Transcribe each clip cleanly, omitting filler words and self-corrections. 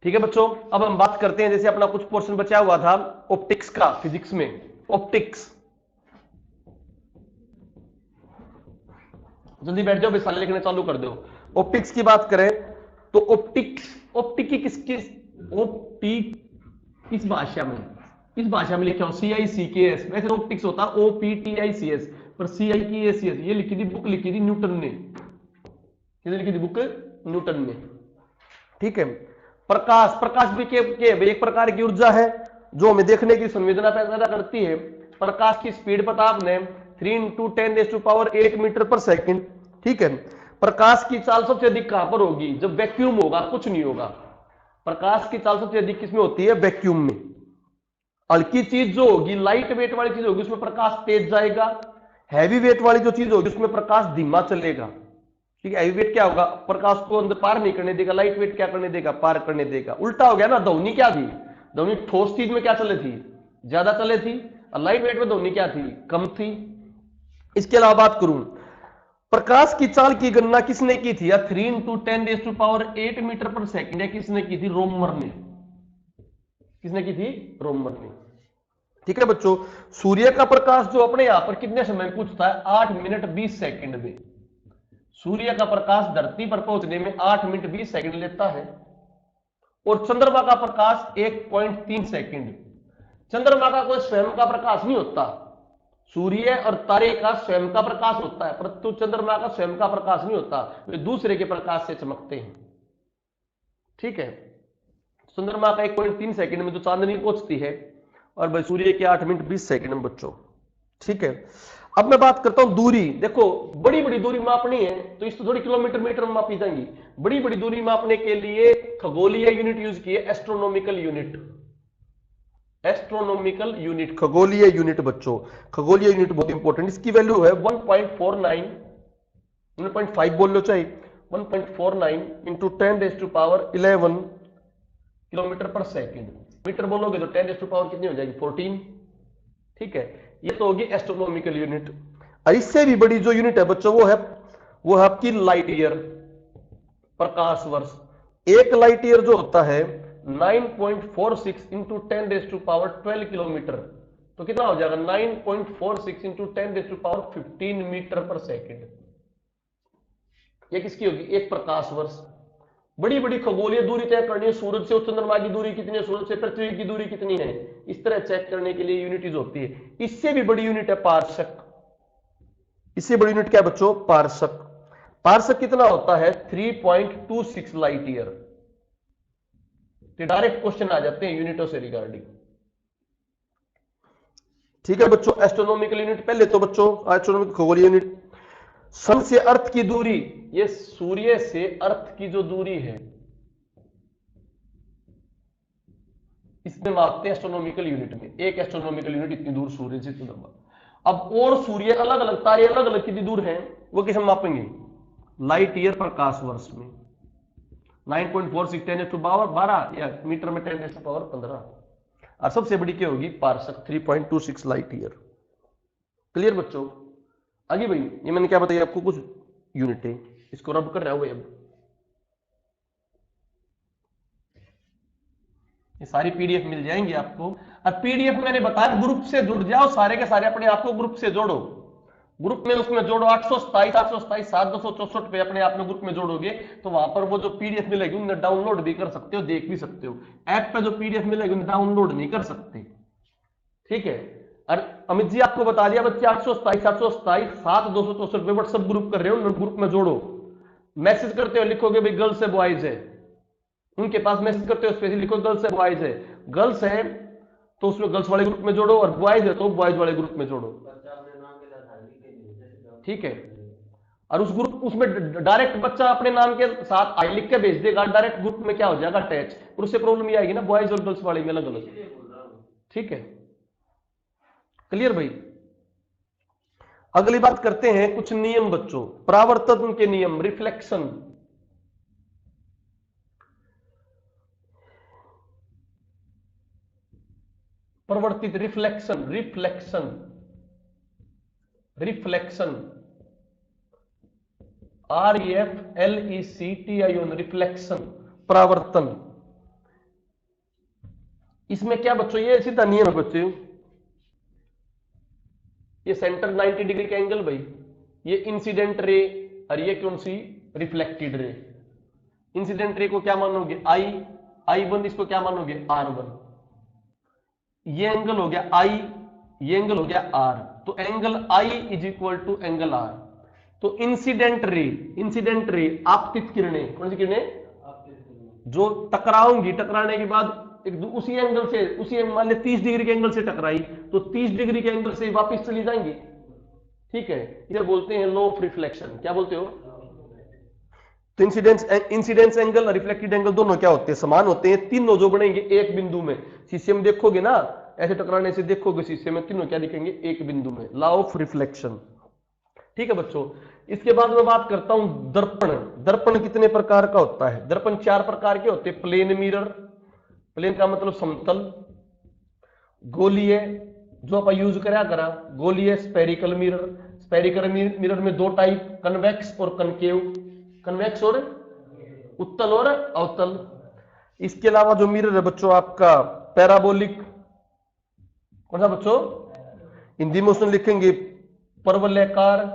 ठीक है बच्चों, अब हम बात करते हैं, जैसे अपना कुछ पोर्शन बचा हुआ था ऑप्टिक्स का, फिजिक्स में ऑप्टिक्स। जल्दी बैठ जाओ, साले लिखने चालू कर दो। ऑप्टिक्स की बात करें तो ऑप्टिक्स, ऑप्टिक की ऑप्टिक किस भाषा में, इस भाषा में लिखा हो CICKS, वैसे ऑप्टिक्स होता है OPTICS, पर CIKS ये लिखी थी बुक, लिखी थी न्यूटन ने। किसने लिखी थी बुक? न्यूटन ने। ठीक है। प्रकाश, प्रकाश भी एक प्रकार की ऊर्जा है जो हमें देखने की संवेदना पैदा करती है। प्रकाश की स्पीड पता आपने 3 × 10⁸ मीटर पर सेकंड। ठीक है। प्रकाश की चाल सबसे अधिक कहां पर होगी? जब वैक्यूम होगा, कुछ नहीं होगा। प्रकाश की चाल सबसे अधिक किसमें होती है? वैक्यूम में। हल्की चीज जो होगी, लाइट वेट वाली चीज होगी, उसमें प्रकाश तेज जाएगा। हैवी वेट वाली जो चीज होगी उसमें प्रकाश धीमा चलेगा। ठीक है। हैवी वेट क्या होगा? प्रकाश को अंदर पार नहीं करने देगा, लाइट वेट क्या करने देगा? पार करने देगा। उल्टा हो गया ना, ध्वनि क्या थी? ध्वनि ठोस चीज में क्या चले थी? ज्यादा चले थी, और लाइट वेट में ध्वनि क्या थी? कम थी। इसके अलावा बात करूं, प्रकाश की चाल की गणना किसने की थी? 3 × 10⁸ मीटर पर सेकंड, किसने की थी? रोमर ने। किसने की थी? रोमर ने। ठीक है बच्चों, सूर्य का प्रकाश जो अपने यहां पर कितने समय में पूछता है? 8 मिनट 20 सेकंड में। सूर्य का प्रकाश धरती पर पहुंचने में 8 मिनट 20 सेकंड लेता है, और चंद्रमा का प्रकाश 1.3 सेकंड। चंद्रमा का कोई स्वयं का प्रकाश नहीं होता, सूर्य और तारे का स्वयं का प्रकाश होता है, परंतु चंद्रमा का स्वयं का प्रकाश नहीं होता, वे दूसरे के प्रकाश से चमकते हैं। ठीक है। चंद्रमा का 1.3 सेकंड में जो चांदनी पहुंचती है, और भाई सूर्य के 8 मिनट 20 सेकंड में बच्चों। ठीक है। अब मैं बात करता हूं दूरी। देखो, बड़ी बड़ी दूरी मापनी है तो इस तो थोड़ी किलोमीटर मीटर में मापी जाएंगी। बड़ी बड़ी दूरी मापने के लिए खगोलीय यूनिट यूज की है, एस्ट्रोनॉमिकल यूनिट। एस्ट्रोनॉमिकल यूनिट, खगोलीय यूनिट बच्चों। खगोलीय यूनिट बहुत इंपॉर्टेंट, इसकी वैल्यू है 1.49, 1.5 बोल लो चाहे, 1.49 × 10⁻11 किलोमीटर पर सेकंड। मीटर बोलोगे तो 10⁻ कितनी हो जाएगी? 14। ठीक है। ये तो होगी एस्ट्रोनॉमिकल यूनिट। और इससे भी बड़ी जो यूनिट है बच्चों, वो है आपकी लाइट ईयर, प्रकाश वर्ष। एक लाइट ईयर जो होता है 9.46 × 10⁻12 किलोमीटर, तो कितना हो जाएगा? 9.46 × 10⁻15 मीटर पर सेकंड। ये किसकी होगी? एक प्रकाश वर्ष। बड़ी बड़ी खगोलीय दूरी तय करनी है, सूरज से चंद्रमा की दूरी कितनी है, सूरज से पृथ्वी की दूरी कितनी है, इस तरह चेक करने के लिए यूनिट यूज होती है। इससे भी बड़ी यूनिट है पारसक। इससे बड़ी यूनिट क्या है बच्चों? पारसक। पारसक कितना होता है? 3.26 लाइट ईयर। डायरेक्ट क्वेश्चन आ जाते हैं यूनिटों से रिगार्डिंग। ठीक है बच्चों। एस्ट्रोनॉमिकल यूनिट पहले तो बच्चों, एस्ट्रोनॉमिकल खगोलीय यूनिट। सन से अर्थ की दूरी, ये सूर्य से अर्थ की जो दूरी है इसमें मापते हैं एस्ट्रोनॉमिकल यूनिट में। एक एस्ट्रोनॉमिकल यूनिट इतनी दूर सूर्य से चंद्रमा। अब और सूर्य अलग अलग, तारे अलग अलग कितनी दूर हैं, वो कैसे मापेंगे? लाइट ईयर प्रकाश वर्ष में। 9.46 10⁻12 या मीटर में 10⁻15। और सबसे बड़ी क्या होगी? पारसक 3.26 लाइट ईयर। क्लियर बच्चों? आगे भाई, ये मैंने क्या बताया आपको? कुछ यूनिट है, इसको रब कर रहा हूं अब। ये सारी पीडीएफ मिल जाएंगी आपको। अब पीडीएफ मैंने बताया, ग्रुप से जुड़ जाओ, सारे के सारे अपने आप को ग्रुप से जोड़ो। ग्रुप में उसमें जोड़ो 827 827 7264 पे अपने आप में ग्रुप में जोड़ोगे तो वहां पर वो जो पीडीएफ मिलेगी उन्हें डाउनलोड भी कर सकते हो, देख भी सकते हो। ऐप पे जो पीडीएफ मिलेगी उन्हें डाउनलोड नहीं कर सकते। ठीक है। और अमित जी आपको बता दिया बच्चे, 827 827 7264 पे व्हाट्सएप ग्रुप कर रहे हो, ग्रुप में जोड़ो। मैसेज करते हो लिखोगे भाई गर्ल्स है बॉयज है, उनके पास मैसेज करते हो स्पेशली लिखो गर्ल्स है बॉयज है। गर्ल्स है तो उसमें गर्ल्स वाले ग्रुप में जोड़ो, और बॉयज है तो बॉयज वाले ग्रुप में जोड़ो। ठीक है। और उस ग्रुप, उसमें डायरेक्ट बच्चा अपने नाम के साथ आई लिख के भेज देगा, डायरेक्ट ग्रुप में क्या हो जाएगा? अटैच। और उससे प्रॉब्लम ये आएगी ना, बॉयज और गर्ल्स वाले में अलग अलग। ठीक है। क्लियर भाई? अगली बात करते हैं कुछ नियम बच्चों, परावर्तन के नियम, रिफ्लेक्शन। परिवर्तित, reflection, reflection, reflection, REFLECTION, reflection, परावर्तन। इसमें क्या बच्चों, ये सीधा नियम है बच्चों, ये सेंटर 90 डिग्री का एंगल भाई, ये इंसिडेंट रे और ये कौन सी, रिफ्लेक्टेड रे। इंसिडेंट रे को क्या मानोगे, I1, इसको क्या मानोगे, R1। ये एंगल हो गया I, ये एंगल हो गया R, तो angle I is equal to angle R। तो इंसिडेंट रे आपतित किरणें, कौन सी किरणें, जो टकराऊंगी, टकराने के बाद उसी एंगल से, उसी मान लिया 30 डिग्री के एंगल से टकराई, तो 30 डिग्री के एंगल से वापस चली जाएंगी। ठीक है, इसे बोलते हैं लॉ ऑफ रिफ्लेक्शन। क्या बोलते हो, तो इंसिडेंस एंगल और रिफ्लेक्टेड एंगल दोनों क्या होते हैं, समान होते हैं। तीनों जो बनेंगे एक बिंदु में, शीशे में देखोगे ना, ऐसे टकराने से देखोगे शीशे में, तीनों क्या दिखेंगे, एक बिंदु में, लॉ ऑफ रिफ्लेक्शन। ठीक है बच्चों, इसके बाद मैं बात करता हूं दर्पण। दर्पण कितने प्रकार का होता है, दर्पण 4 प्रकार के होते हैं। प्लेन मिरर, प्लेन का मतलब समतल, गोलीय जो आप यूज करा, गोलीय स्पेरिकल मिरर। स्पेरिकल मिरर में 2 टाइप, कन्वेक्स और कनकेव, कन्वेक्स और उत्तल और अवतल। इसके अलावा जो मिरर है बच्चों आपका पैराबोलिक, कौन सा बच्चों, हिंदी में उसमें लिखेंगे परवलयाकार,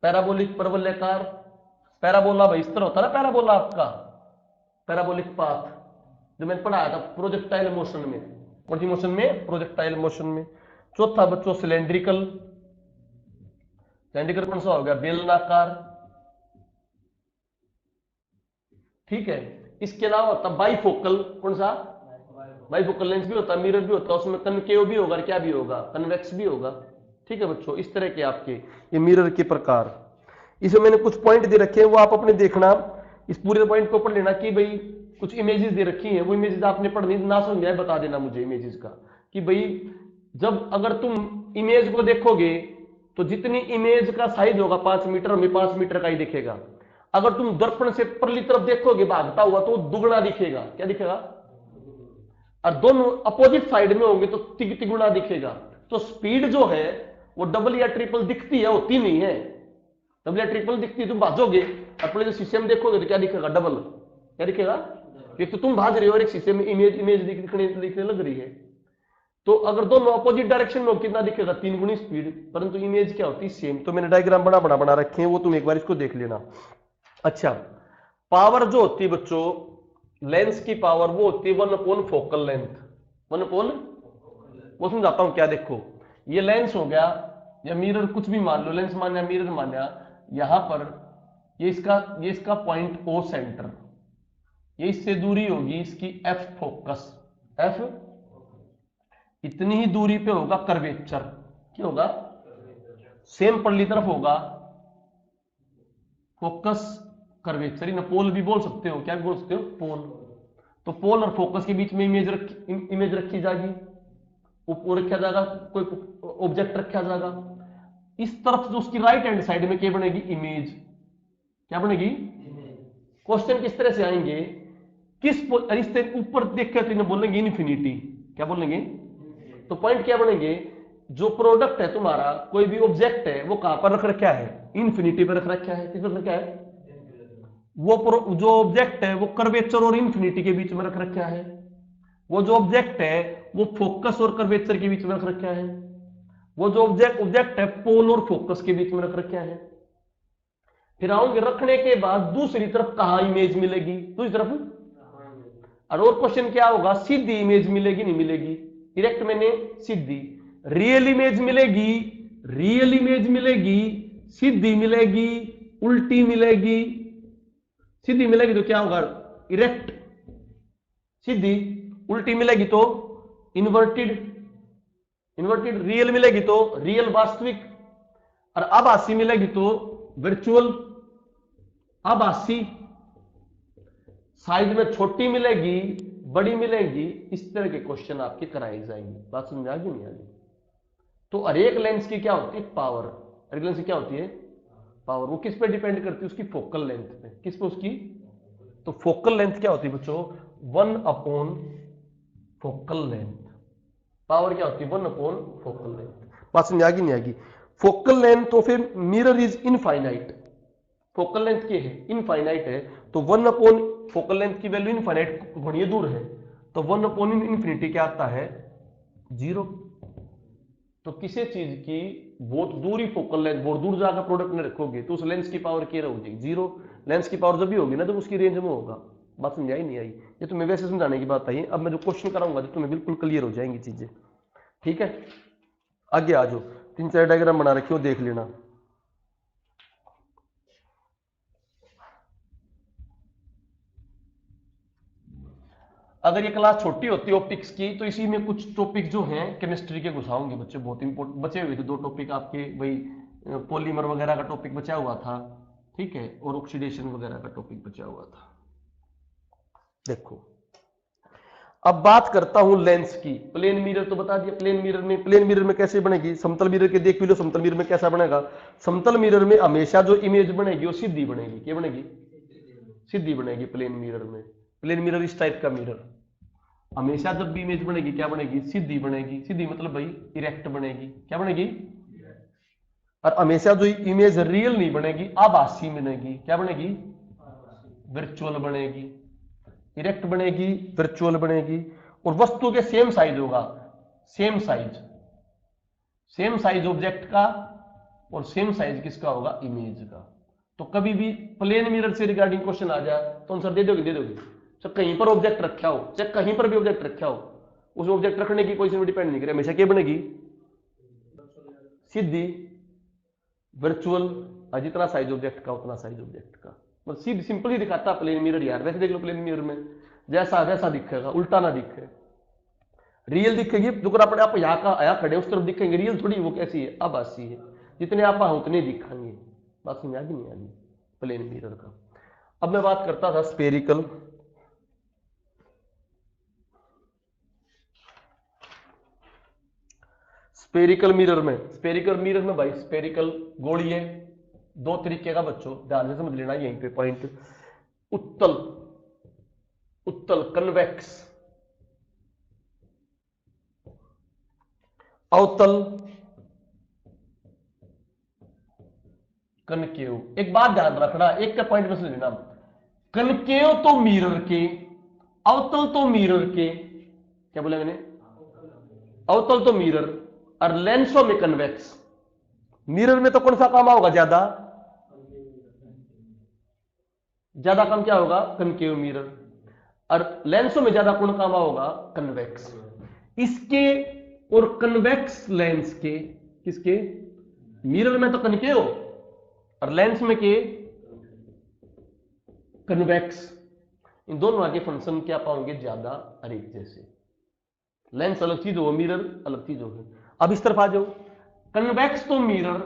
पैराबोलिक परवलयाकार। पैराबोला भाई इस तरह होता है ना, पैराबोला आपका पैराबोलिक पाथ, जो मैंने पढ़ाया था प्रोजेक्टाइल मोशन में, कौन सी मोशन में, प्रोजेक्टाइल मोशन में। चौथा बच्चों सिलेंड्रिकल, सिलेंड्रिकल कौन सा हो गया, बेलनाकार। ठीक है, इसके अलावा होता बाइफोकल, कौन सा, बाइफोकल लेंस भी होता है, मिरर भी होता है, उसमें कनकेव भी होगा, क्या भी होगा, कन्वेक्स भी होगा। ठीक है बच्चों, इस तरह के आपके ये मिरर के प्रकार। इसमें मैंने कुछ पॉइंट दे रखे हैं, वो आप अपने देखना, इस पूरे पॉइंट को पढ़ लेना कि भाई कुछ इमेजेस दे रखी हैं, वो इमेजेस आपने पढ़नी, ना समझ आए बता देना मुझे इमेजेस का, कि भाई जब अगर तुम इमेज को देखोगे तो जितनी इमेज का साइज होगा 5 मीटर में 5 मीटर का ही दिखेगा। अगर तुम दर्पण से परली तरफ देखोगे भागता हुआ तो दुगना दिखेगा, क्या दिखेगा, और दोनों अपोजिट साइड में होंगे तो तिगुना दिखेगा। तो स्पीड जो है वो डबल या ट्रिपल दिखती है, होती नहीं है। डबल या ट्रिपल दिखती है, तुम भाजोगे, अपने जो शीशे में देखोगे तो क्या दिखेगा, डबल, क्या दिखेगा। एक तो तुम भाज रहे हो और एक शीशे में इमेज दिखने लग रही है। तो अगर दोनों अपोजिट डायरेक्शन में हो कितना दिखेगा, 3 गुनी स्पीड, परंतु इमेज क्या होती है, सेम। तो मैंने डायग्राम बना रखे हैं, वो तुम एक बार इसको देख लेना। अच्छा, पावर जो होती है बच्चों, लेंस की पावर वो होती है 1/4 फोकल लेंथ, 1/4, वो समझाता हूं क्या। देखो ये लेंस हो गया या मिरर, कुछ भी मान लो, लेंस माना मिरर माना, यहां पर ये इसका पॉइंट ओ सेंटर, ये इससे दूरी होगी इसकी एफ फोकस, एफ इतनी ही दूरी पे होगा कर्वेचर, क्या होगा, सेम परली तरफ होगा फोकस कर्वेचर, इन पोल भी बोल सकते हो, क्या भी बोल सकते हो, पोल। तो पोल और फोकस के बीच में इमेज रखी जाएगी, ऊपर रखा जाएगा, कोई ऑब्जेक्ट रखा जाएगा। इस तरफ जो उसकी राइट हैंड साइड में क्या बनेगी, इमेज, क्या बनेगी। क्वेश्चन किस तरह से आएंगे, किस ऊपर देख कर बोलेंगे इन्फिनिटी, क्या बोलेंगे। तो पॉइंट क्या बनेंगे, जो प्रोडक्ट है तुम्हारा, कोई भी ऑब्जेक्ट है, वो कहां पर रख रखा है, इन्फिनिटी पर रख रखा है, किस पर रखा है, वो जो ऑब्जेक्ट है वो कर्वेचर और इन्फिनिटी के बीच में रख रखा है। वो जो ऑब्जेक्ट है वो फोकस और कर्वेचर के बीच में रख रखा है। वो जो ऑब्जेक्ट है पोल और फोकस के बीच में रख रखा है। फिर आऊंगे, रखने के बाद दूसरी तरफ कहां इमेज मिलेगी, दूसरी तरफ। और क्वेश्चन क्या होगा, सीधी इमेज मिलेगी नहीं मिलेगी, डायरेक्ट मैंने सीधी, रियल इमेज मिलेगी, रियल इमेज मिलेगी, सीधी मिलेगी, उल्टी मिलेगी। सीधी मिलेगी तो क्या होगा, इरेक्ट, सीधी। उल्टी मिलेगी तो इन्वर्टेड, इन्वर्टेड। रियल मिलेगी तो रियल वास्तविक, और आभासी मिलेगी तो वर्चुअल आभासी। साइज में छोटी मिलेगी, बड़ी मिलेगी, इस तरह के क्वेश्चन आपके कराए जाएंगे। बात समझ आ गई नहीं आ गई। तो हर एक लेंस की क्या होती है, पावर। हर एक लेंस की क्या होती है, पावर। वो किस पे डिपेंड करती है, उसकी फोकल लेंथ पे। किस पे, उसकी। तो फोकल लेंथ क्या होती है बच्चों, 1/4 फोकल लेंथ। पावर क्या होती है, 1/4 फोकल लेंथ। बात समझ आ गई नहीं आ गई। फोकल लेंथ, तो फिर mirror is infinite, focal length क्या है, इनफाइनाइट है। तो 1/4 फोकल लेंथ की वैल्यू इनफाइनाइट, घुड़िए दूर है, तो 1/∞ क्या आता है? 0। तो किसी चीज की बहुत दूरी फोकल लेंथ, बहुत दूर जाकर प्रोडक्ट में रखोगे तो उस लेंस की पावर क्या हो जाएगी? 0। लेंस की पावर जब भी होगी ना जब उसकी रेंज में होगा। बात समझाई नहीं आई? ये तुम्हें वैसे समझाने की बात आई। अब मैं जो क्वेश्चन कराऊंगा तो तुम्हें बिल्कुल क्लियर हो जाएंगी चीजें। ठीक है, आगे आ जाओ। 3-4 डायग्राम बना रखी हो, देख लेना। अगर ये क्लास छोटी होती है ऑप्टिक्स की तो इसी में कुछ टॉपिक जो हैं केमिस्ट्री के घुसाओगे बच्चे, बहुत इंपॉर्टेंट बचे हुए थे 2 टॉपिक आपके, वही पॉलीमर वगैरह का टॉपिक बचा हुआ था, ठीक है, और ऑक्सीडेशन वगैरह का टॉपिक बचा हुआ था। देखो अब बात करता हूं लेंस की। प्लेन मिरर तो बता दिया। प्लेन मिरर में कैसे बनेगी? समतल मिरर के देख भी लो, समतल मिरर में कैसा बनेगा? समतल मिरर में हमेशा जो इमेज बनेगी वो सीधी बनेगी। क्या बनेगी? सीधी बनेगी प्लेन मिरर में। प्लेन मिरर इस टाइप का मिरर हमेशा जब भी इमेज बनेगी क्या बनेगी? सीधी बनेगी। सीधी मतलब भाई इरेक्ट बनेगी। क्या बनेगी? और हमेशा जो इमेज रियल नहीं बनेगी, आभासी बनेगी। क्या बनेगी? वर्चुअल बनेगी। इरेक्ट बनेगी, वर्चुअल बनेगी। और वस्तु के सेम साइज होगा, सेम साइज ऑब्जेक्ट का और सेम साइज किसका होगा? इमेज का। तो कभी भी प्लेन मिरर से रिगार्डिंग क्वेश्चन आ जाए तो आंसर दे दोगे? चाहे कहीं पर ऑब्जेक्ट रखा हो, चाहे कहीं पर भी ऑब्जेक्ट रखा हो, उस ऑब्जेक्ट रखने की पोजीशन में डिपेंड नहीं करे, हमेशा क्या बनेगी? सीधी, वर्चुअल। जितना साइज ऑब्जेक्ट का उतना साइज ऑब्जेक्ट का। मतलब सीधी सिंपल ही दिखाता प्लेन मिरर यार। वैसे देख लो प्लेन मिरर में जैसा वैसा दिखेगा, उल्टा ना दिखे। रियल दिखेगी जो अपने आप यहाँ का आया खड़े उस तरफ दिखेंगे, रियल थोड़ी। वो कैसी है? आभासी है। जितने आप उतने दिखाएंगे। बात समझ आ गई नहीं आ गई प्लेन मिरर का? अब मैं बात करता था स्पेरिकल। स्पेरिकल मिरर में भाई स्पेरिकल गोली है। 2 तरीके का बच्चों ध्यान से समझ लेना यहीं पे पॉइंट। उत्तल कन्वेक्स, अवतल कनकेव। एक बात ध्यान रखना, एक का पॉइंट में समझ लेना। कनकेव तो मिरर के, अवतल तो मिरर के। क्या बोला मैंने? अवतल तो मिरर और लेंसों में कन्वेक्स। मिरर में तो कौन सा काम होगा? ज्यादा काम क्या होगा? Concave mirror. और लेंसों में ज्यादा कौन काम होगा? कन्वेक्स। इसके और कन्वेक्स लेंस के, किसके? मिरर में तो कनकेव और लेंस में के कन्वेक्स। इन दोनों आगे फंक्शन क्या पाओगे? ज्यादा और एक जैसे। लेंस अलग चीज हो, मिरर अलग चीज होगी। अब इस तरफ आ जाओ। कन्वेक्स तो मिरर,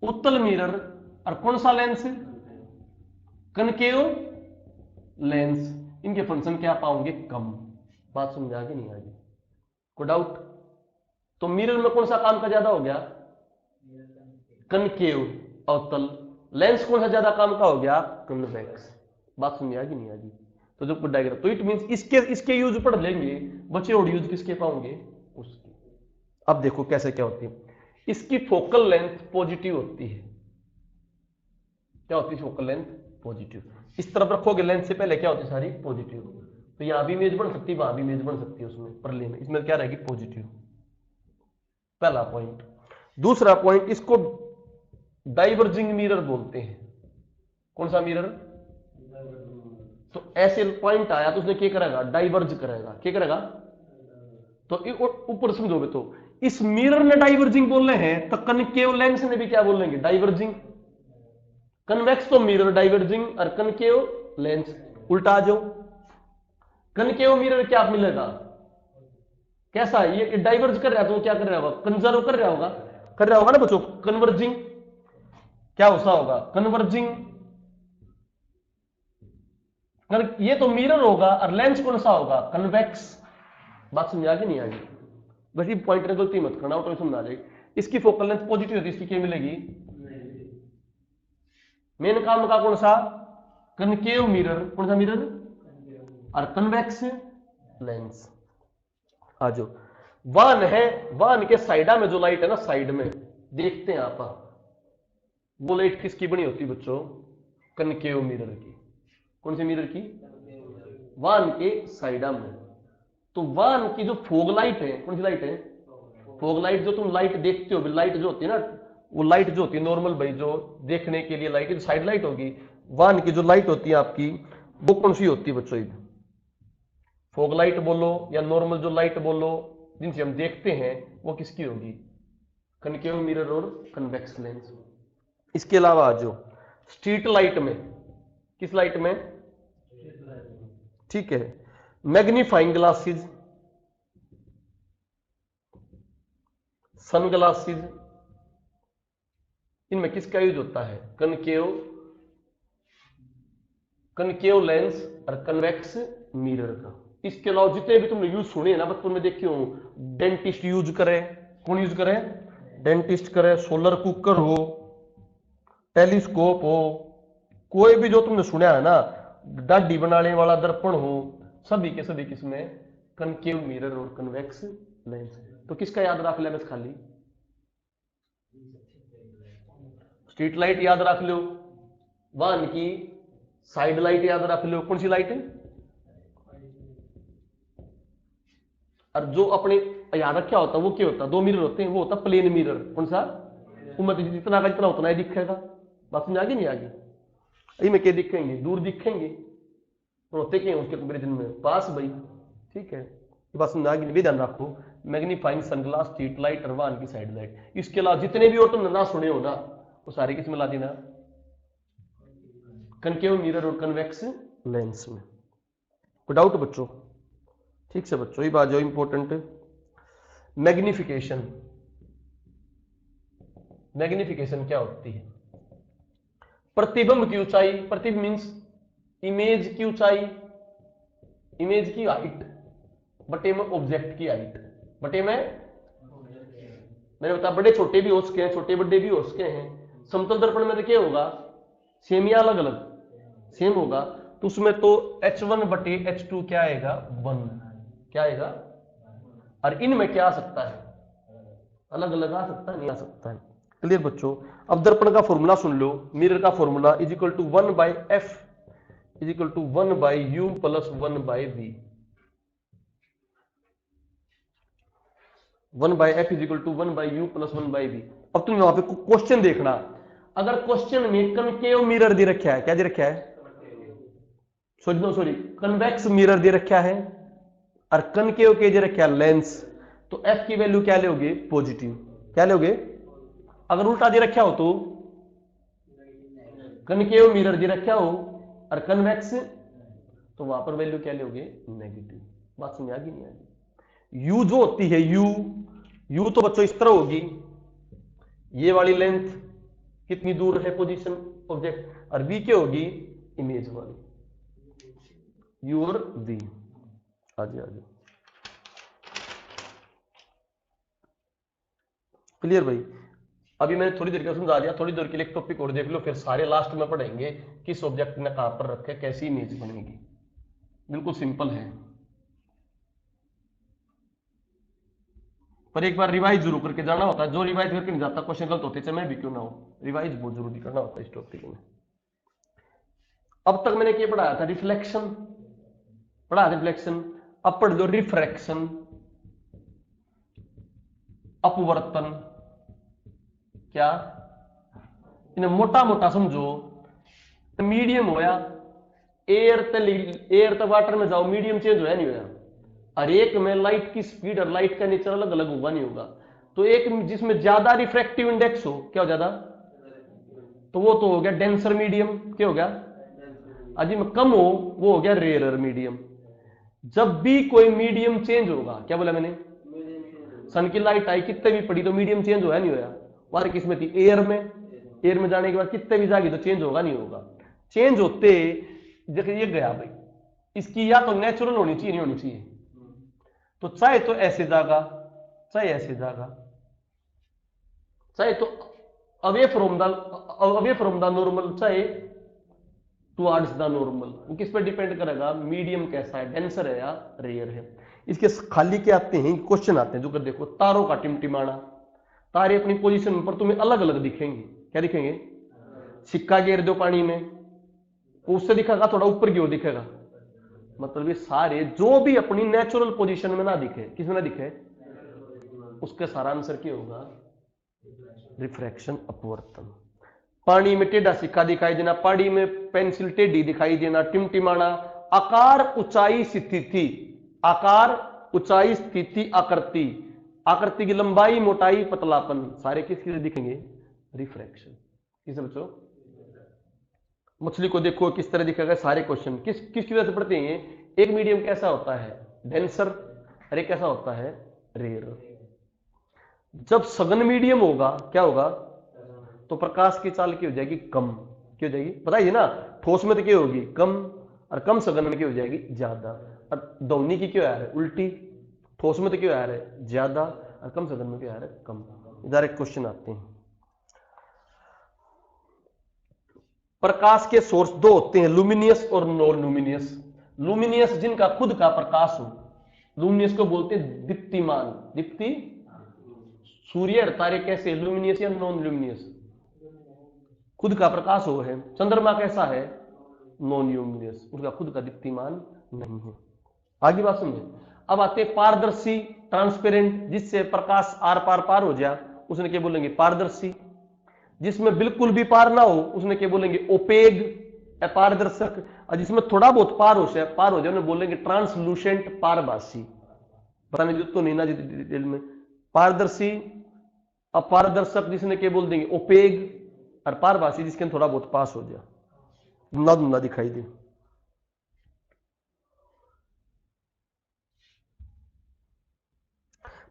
उत्तल मिरर और कौन सा लेंस? Concave lens. इनके फंक्शन क्या पाओगे? कम। बात समझा के नहीं आ गई? कोई डाउट? तो मिरर में कौन सा काम का ज्यादा हो गया? कनकेव अवतल। लेंस कौन सा ज्यादा काम का हो गया? कन्वेक्स। बात समझ आ गई नहीं आ गई? तो जो डायग्राम, तो इट मींस इसके यूज पढ़ लेंगे बच्चे, और यूज किसके पाओगे? उसके। अब देखो कैसे क्या होती है। इसकी फोकल लेंथ पॉजिटिव होती है। क्या होती है? Focal length positive. इस तरफ रखोगे लेंस से पहले क्या होती है? सारी पॉजिटिव। तो यहां भी इमेज बन सकती है, वहां भी इमेज बन सकती है उसमें परले में। इसमें क्या रहेगी? पॉजिटिव। पहला पॉइंट। दूसरा पॉइंट, इसको डाइवर्जिंग मिरर बोलते हैं। कौन सा मिरर? तो ऐसे पॉइंट आया तो उसने क्या करेगा? डाइवर्ज करेगा। क्या करेगा? तो ऊपर समझोगे तो इस मिरर ने डाइवर्जिंग बोल रहे हैं, तो कनकेव लेंस ने भी क्या बोलेंगे? डाइवर्जिंग। कन्वेक्स तो मिरर डाइवर्जिंग और कनकेव लेंस उल्टा आ जाओ। कनकेव मिरर क्या मिलेगा? कैसा है? ये डाइवर्ज कर रहा है तो क्या कर रहा होगा? कंजर्व कर रहा होगा ना बच्चों। कन्वर्जिंग क्या होता होगा? कन्वर्जिंग। ये तो मिरर होगा और लेंस कौन सा होगा? कन्वेक्स। बात समझ आ गई नहीं आ गई? बस ये पॉइंट में गलती मत करना, ऑटो समझ आ जाएगी। इसकी फोकल लेंथ पॉजिटिव होती है, इसकी क्या मिलेगी? मेन काम का कौन सा? Concave mirror. कौन सा मिरर? और कन्वेक्स लेंस। आ जाओ। वाहन है, वाहन के साइडा में जो लाइट है ना, साइड में देखते हैं आप, वो लाइट किसकी बनी होती बच्चों? कनकेव मिरर की। कौन से मिरर की? वाहन के साइडा में। तो वाहन की जो फॉग लाइट है, कौन सी लाइट है? Fog light. जो तुम लाइट देखते हो, लाइट जो होती है ना, वो लाइट जो होती है नॉर्मल भाई, जो देखने के लिए लाइट, जो साइड लाइट होगी, वाहन की जो लाइट होती है आपकी, वो कौन सी होती है बच्चों? फॉग लाइट बोलो या नॉर्मल जो लाइट बोलो, जिनसे हम देखते हैं, वो किसकी होगी? कनकेव मिरर और कन्वेक्स लेंस। इसके अलावा जो स्ट्रीट लाइट में, किस लाइट में? ठीक है, मैग्नीफाइंग ग्लासेस, सन ग्लासेस, इनमें किसका यूज होता है? कनकेव लेंस और कन्वेक्स मिरर का। इसके अलावा जितने भी तुमने यूज सुने ना बचपन में देखे हो, डेंटिस्ट यूज करे, कौन यूज करे? डेंटिस्ट करे, सोलर कुकर हो, टेलीस्कोप हो, कोई भी जो तुमने सुना है ना, दाढ़ी बनाने वाला दर्पण हो, सभी के सभी किसमें? कनकेव मिरर और कन्वेक्स लेंस। तो किसका याद रख ले? बस खाली स्ट्रीट लाइट याद रख लो, वाहन की साइड लाइट याद रख लो, कौन सी लाइट है? और जो अपने याद रखा होता है वो क्या होता है? दो मिरर होते हैं, वो होता है प्लेन मिरर। कौन सा? उम्मत जितना का जितना उतना ही दिखेगा। बात समझ आगे नहीं आगे? यही में क्या दिखेंगे? दूर दिखेंगे, तो होते क्या उसके कंपेरिजन में पास भाई। ठीक है, बात समझ आगे नहीं? ध्यान रखो, मैग्नीफाइंग सनग्लास, स्ट्रीट लाइट और वाहन की साइड लाइट। इसके अलावा जितने भी और तुमने ना सुने हो ना, वो सारे किस में ला देना? कनकेव मिरर और कन्वेक्स लेंस में। कोई डाउट बच्चों? ठीक से बच्चों, ये बात जो इंपॉर्टेंट है, मैग्निफिकेशन। मैग्निफिकेशन क्या होती है? प्रतिबिंब की ऊंचाई, प्रतिबिंब मींस इमेज की ऊंचाई, इमेज की हाइट बटे में ऑब्जेक्ट की हाइट, बटे में, मैंने बताया बड़े छोटे भी हो सके हैं, छोटे बड़े भी हो सके हैं। समतल दर्पण में क्या होगा? सेम या अलग अलग? सेम होगा। तो उसमें तो h1 बटे h2 क्या आएगा? 1। क्या आएगा? और इनमें क्या आ सकता है? अलग अलग आ सकता है? नहीं आ सकता है। क्लियर बच्चों? अब दर्पण का फॉर्मूला सुन लो, मिरर का formula is equal to 1/f is equal to 1/u plus 1/v। 1/f is equal to 1/u plus 1/v। अब तुम यहां पे क्वेश्चन देखना, अगर क्वेश्चन में कनकेव मिरर दे रखा है, क्या दे रखा है? सॉरी, कन्वेक्स मिरर दे रखा है और कनकेव के दे रखा है लेंस, तो f की वैल्यू क्या लोगे? पॉजिटिव। क्या लोगे? अगर उल्टा दे रखा हो तो कनकेव मिरर दे रखा हो और कन्वेक्स, तो वहां पर वैल्यू क्या लोगे? नेगेटिव। बात समझ आ गई नहीं आ गई? यू जो होती है, यू तो बच्चों इस तरह होगी, ये वाली लेंथ कितनी दूर है पोजीशन ऑब्जेक्ट, और वी क्या होगी? इमेज वाली, यू और वी। आगे आगे क्लियर भाई? अभी मैंने थोड़ी देर का समझा दिया, थोड़ी देर के लिए एक टॉपिक और देख लो, फिर सारे लास्ट में पढ़ेंगे किस ऑब्जेक्ट ने कहां पर रखे, कैसी इमेज बनेगी। बिल्कुल सिंपल है, पर एक बार रिवाइज जरूर करके जाना होता है। जो रिवाइज करके नहीं जाता क्वेश्चन गलत होते, चाहे मैं भी क्यों ना हो, रिवाइज बहुत जरूरी करना होता है इस टॉपिक में। अब तक मैंने क्या पढ़ाया था? रिफ्लेक्शन पढ़ाया, रिफ्लेक्शन। अब पढ़ लो रिफ्रैक्शन, अपवर्तन। क्या? इन्हें मोटा मोटा समझो, मीडियम होया, एयर तक वाटर में जाओ, मीडियम चेंज होया नहीं होया? और एक में लाइट की स्पीड और लाइट का नेचर अलग अलग होगा नहीं होगा? तो एक जिसमें ज्यादा रिफ्रैक्टिव इंडेक्स हो, क्या हो ज्यादा? तो वो तो हो गया डेंसर मीडियम। क्या हो गया? अजी में कम हो वो हो गया रेयरर मीडियम। जब भी कोई मीडियम चेंज होगा, क्या बोला मैंने? सन की लाइट आई, कितने भी पड़ी तो मीडियम चेंज होया नहीं होया? वहां किसमें थी? एयर में। एयर में जाने के बाद कितने भी जाएगी तो चेंज होगा नहीं होगा? चेंज होते जैसे ये गया भाई, इसकी या तो नेचुरल होनी चाहिए, नहीं होनी चाहिए? तो चाहे तो ऐसे जागा, चाहे ऐसे जागा, चाहे तो अवे फ्रॉम द नॉर्मल, चाहे टुवर्ड्स द नॉर्मल। वो किस पर डिपेंड करेगा? मीडियम कैसा है, डेंसर है या रेयर है। इसके खाली क्या आते हैं? क्वेश्चन आते हैं जो कर देखो, तारों का टिमटिमाना। तारे अपनी पोजीशन पर तुम्हें अलग अलग दिखेंगे। क्या दिखेंगे? सिक्का गिर दो पानी में, उससे दिखेगा थोड़ा ऊपर की ओर दिखेगा, मतलब ये सारे जो भी अपनी नेचुरल पोजीशन में ना दिखे, किस में ना दिखे, उसका सारा आंसर क्या होगा, रिफ्रैक्शन, अपवर्तन। पानी में टेढ़ा सिक्का दिखाई देना, पानी में पेंसिल टेढ़ी दिखाई देना, टिमटिमाना, आकार, ऊंचाई, स्थिति, आकार, ऊंचाई, स्थिति, आकृति, आकृति की लंबाई, मोटाई, पतलापन, सारे किसके लिए दिखेंगे, रिफ्रैक्शन। किस बच्चों, मछली को देखो किस तरह दिखेगा, सारे क्वेश्चन किसकी वजह से पढ़ते हैं। एक मीडियम कैसा होता है, डेंसर, अरे कैसा होता है, रेयर। जब सघन मीडियम होगा क्या होगा, तो प्रकाश की चाल की हो जाएगी कम, क्या हो जाएगी, बताइए ना, ठोस में तो क्या होगी, कम, और कम सघन में क्या हो जाएगी, ज्यादा। और ध्वनि की क्या आ रहा है, उल्टी, ठोस में तो क्या आ रहा है, ज्यादा, और कम सघन में क्या आ रहा है, कम। डायरेक्ट क्वेश्चन आते हैं। प्रकाश के सोर्स दो होते हैं, लुमिनियस और नॉन लुमिनियस। लुमिनियस जिनका खुद का प्रकाश हो, लुमिनियस को बोलते हैं दीप्तिमान, दीप्ति, सूर्य और तारे कैसे, लुमिनियस या नॉन लुमिनियस, खुद का प्रकाश हो है। चंद्रमा कैसा है, नॉन लुमिनियस, उसका खुद का दीप्तिमान नहीं है। आगे बात समझे। अब आते पारदर्शी, ट्रांसपेरेंट, जिससे प्रकाश आर पार पार हो जाए, उसने क्या बोलेंगे, पारदर्शी। जिसमें बिल्कुल भी पार ना हो, उसने क्या बोलेंगे, ओपेग, अपारदर्शक। और जिसमें थोड़ा बहुत पार हो जाए उन्हें बोलेंगे ट्रांसलूसेंट, पारभासी। बताने जो तो नहीं ना डिटेल में, पारदर्शी, अपारदर्शक जिसने क्या बोल देंगे, ओपेग, और पारभासी जिसके अंदर थोड़ा बहुत पास हो जाए, धुंधला धुंधला दिखाई दे।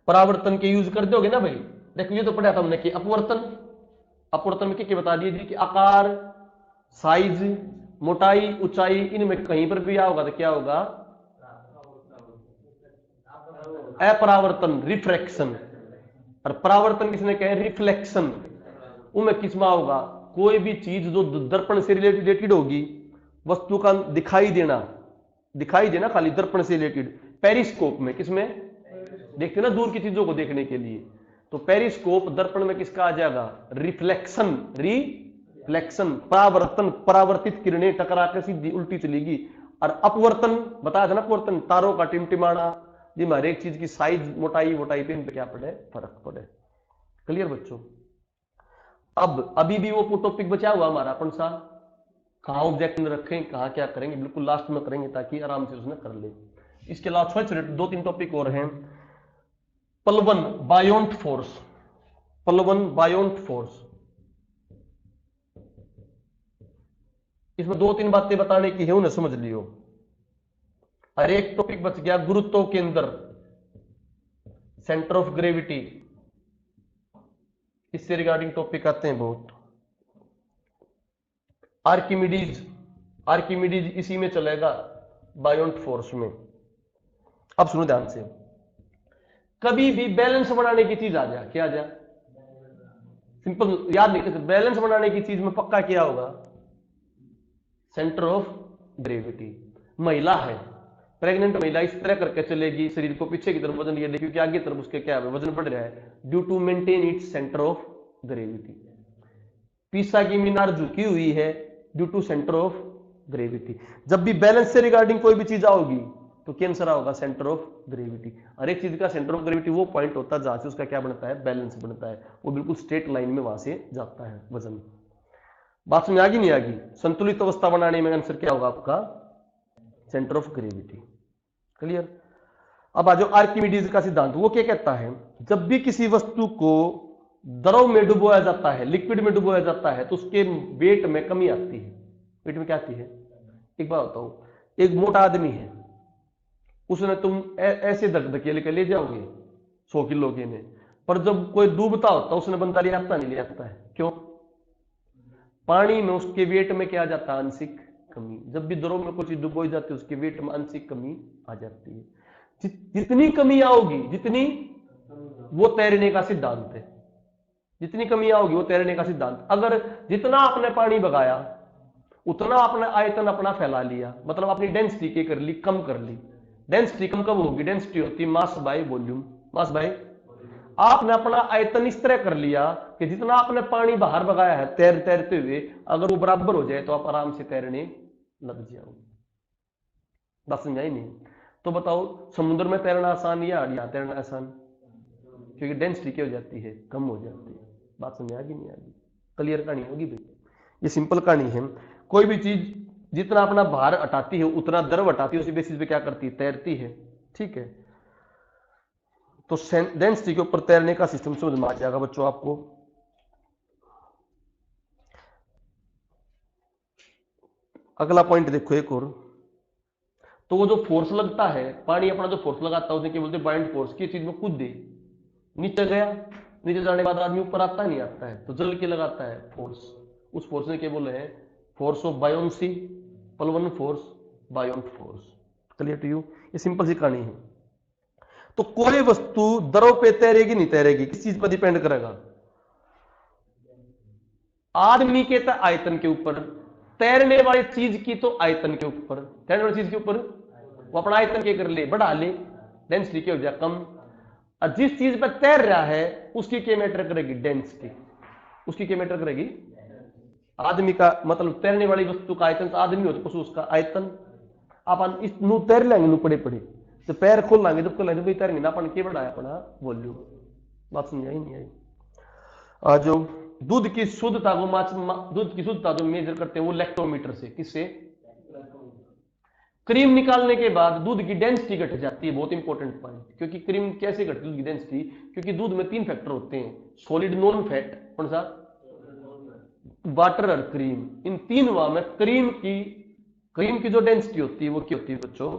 परावर्तन के यूज कर दोगे ना भाई, देखो ये तो पढ़ा था हमने कि अपवर्तन, अपवर्तन में क्या बता दिए कि आकार, साइज, मोटाई, ऊंचाई, इनमें कहीं पर भी होगा तो क्या होगा, अपरावर्तन, रिफ्रैक्शन। और परावर्तन किसने कहे, रिफ्लेक्शन। उनमें किसमें होगा, कोई भी चीज जो दर्पण से रिलेटेड होगी, वस्तु का दिखाई देना खाली दर्पण से रिलेटेड, पेरिस्कोप में, किसमें देखते ना दूर की चीजों को देखने के लिए, तो पेरिस्कोप दर्पण में किसका आ जाएगा, रिफ्लेक्शन, रिफ्लेक्शन। परावर्तन, परावर्तित किरणें टकरा के सीधी उल्टी चलेगी। और अपवर्तन बताया था ना, अपवर्तन तारों का टिमटिमाना, जी हर एक चीज की साइज, मोटाई पे इन पे क्या पड़े, फर्क पड़े। क्लियर बच्चों। अब अभी भी वो टॉपिक बचा हुआ हमारा अपन सा, कहां ऑब्जेक्ट में रखें, कहां क्या करेंगे, बिल्कुल लास्ट में करेंगे ताकि आराम से उसने कर ले। इसके अलावा छोटे छोटे दो तीन टॉपिक और हैं। पलवन बायोंट फोर्स, पलवन बायोंट फोर्स, इसमें दो तीन बातें बताने की है, उन्हें समझ लियो। और एक टॉपिक बच गया, गुरुत्व केंद्र, सेंटर ऑफ ग्रेविटी, इससे रिगार्डिंग टॉपिक आते हैं बहुत। आर्किमिडीज, आर्किमिडीज इसी में चलेगा, बायोंट फोर्स में। अब सुनो ध्यान से, कभी भी बैलेंस बनाने की चीज आ जाए, क्या आ जाए, सिंपल याद नहीं करते, बैलेंस बनाने की चीज में पक्का क्या होगा, सेंटर ऑफ ग्रेविटी। महिला है, प्रेग्नेंट महिला इस तरह करके चलेगी, शरीर को पीछे की तरफ वजन लिया, क्योंकि आगे तरफ उसके क्या है, वजन बढ़ रहा है, due to maintain its centre of gravity. Pisa की मीनार झुकी हुई है, due to centre of gravity. जब भी बैलेंस से रिगार्डिंग कोई भी चीज आओगी तो क्या आंसर होगा, सेंटर ऑफ ग्रेविटी। हर एक चीज का सेंटर ऑफ ग्रेविटी वो पॉइंट होता है जहां से उसका क्या बनता है, बैलेंस बनता है, वो बिल्कुल स्ट्रेट लाइन में वहां से जाता है वजन। बात समझ आ गई नहीं आ गई, संतुलित अवस्था बनाने में आंसर क्या होगा आपका, सेंटर ऑफ ग्रेविटी। क्लियर। अब आ जाओ आर्किमिडीज का सिद्धांत, वो क्या कहता है, जब भी किसी वस्तु को द्रव में डुबोया जाता है, लिक्विड में डुबोया जाता है, तो उसके वेट में कमी आती है। वेट में क्या आती है, एक बात बताओ, एक मोटा आदमी है, उसने तुम ऐसे धकेल के ले जाओगे 100 किलो के में, पर जब कोई डूबता होता उसने बंदा ले आता नहीं ले आता है, क्यों, पानी में उसके वेट में क्या आ जाता है, आंशिक कमी। जब भी द्रव में कुछ डुबोई जाती है उसके वेट में आंशिक कमी आ जाती है। जितनी कमी आओगी, जितनी, वो तैरने का सिद्धांत है, जितनी कमी आओगी वो तैरने का सिद्धांत। अगर जितना आपने पानी बगाया उतना आपने आयतन अपना फैला लिया, मतलब अपनी डेंसिटी के कर ली, कम कर ली। डेंसिटी कम कब होगी, डेंसिटी होती है mass by volume, mass by, आपने अपना आयतन इस तरह कर लिया कि जितना आपने पानी बाहर बगाया है तैरते हुए, अगर वो बराबर हो जाए तो आप आराम से तैरने लग जाओगे। बात समझाई नहीं? तो बताओ समुद्र में तैरना आसान या यहाँ तैरना आसान? क्योंकि डेंसिटी क्या हो जाती है, कम हो जाती है। बात समझ आ गई नहीं आ गई? क्लियर कहानी होगी भाई, ये सिंपल कहानी है। कोई भी चीज जितना अपना भार हटाती है उतना द्रव हटाती है, उसी बेसिस पे क्या करती है, तैरती है। ठीक है, तो डेंसिटी के ऊपर तैरने का सिस्टम समझ में आ जाएगा बच्चों आपको। अगला पॉइंट देखो एक और, तो वो जो फोर्स लगता है, पानी अपना जो फोर्स लगाता है उसे क्या बोलते हैं, बाइंड फोर्स। की चीज में कूद दे, नीचे गया, नीचे जाने के बाद आदमी ऊपर आता नहीं आता है, तो जल के लगाता है फोर्स। उस फोर्स ने क्या बोले हैं, फोर्स ऑफ बायोन्सी, पलवन force, buoyant force. Clear to you? ये सिंपल सी कहानी है। तो कोई वस्तु द्रव पे तैरेगी नहीं तैरेगी, किस चीज पर डिपेंड करेगा? आदमी के आयतन के ऊपर, तैरने वाली चीज की तो आयतन के ऊपर, तैरने वाली चीज के ऊपर वो अपना आयतन के कर ले, बढ़ा ले, डेंसिटी क्या हो जाए, कम। और जिस चीज पर तैर रहा है उसकी क्या मैटर करेगी, डेंसिटी। उसकी क्या मैटर करेगी, आदमी का मतलब तैरने वाली वस्तु का आयतन, तो आदमी हो तो पशु उसका आयतन। अपन इस नू तैर लेंगे, नू पड़े पड़े तो पैर खोल लाएंगे, जब खोल लेंगे तैरेंगे ना, अपन क्या बढ़ाया अपना वॉल्यूम। बात समझ आई नहीं आई? जो दूध की शुद्धता को दूध की शुद्धता जो मेजर करते हैं वो लैक्टोमीटर से, किससे? क्रीम निकालने के बाद दूध की डेंसिटी घट जाती है, बहुत इंपॉर्टेंट पॉइंट। क्योंकि क्रीम कैसे घटती है दूध की डेंसिटी, क्योंकि दूध में 3 फैक्टर होते हैं, सॉलिड, नॉन फैट, कौन सा, वाटर और क्रीम। इन तीनों में क्रीम की जो डेंसिटी होती है वो क्या होती है बच्चों,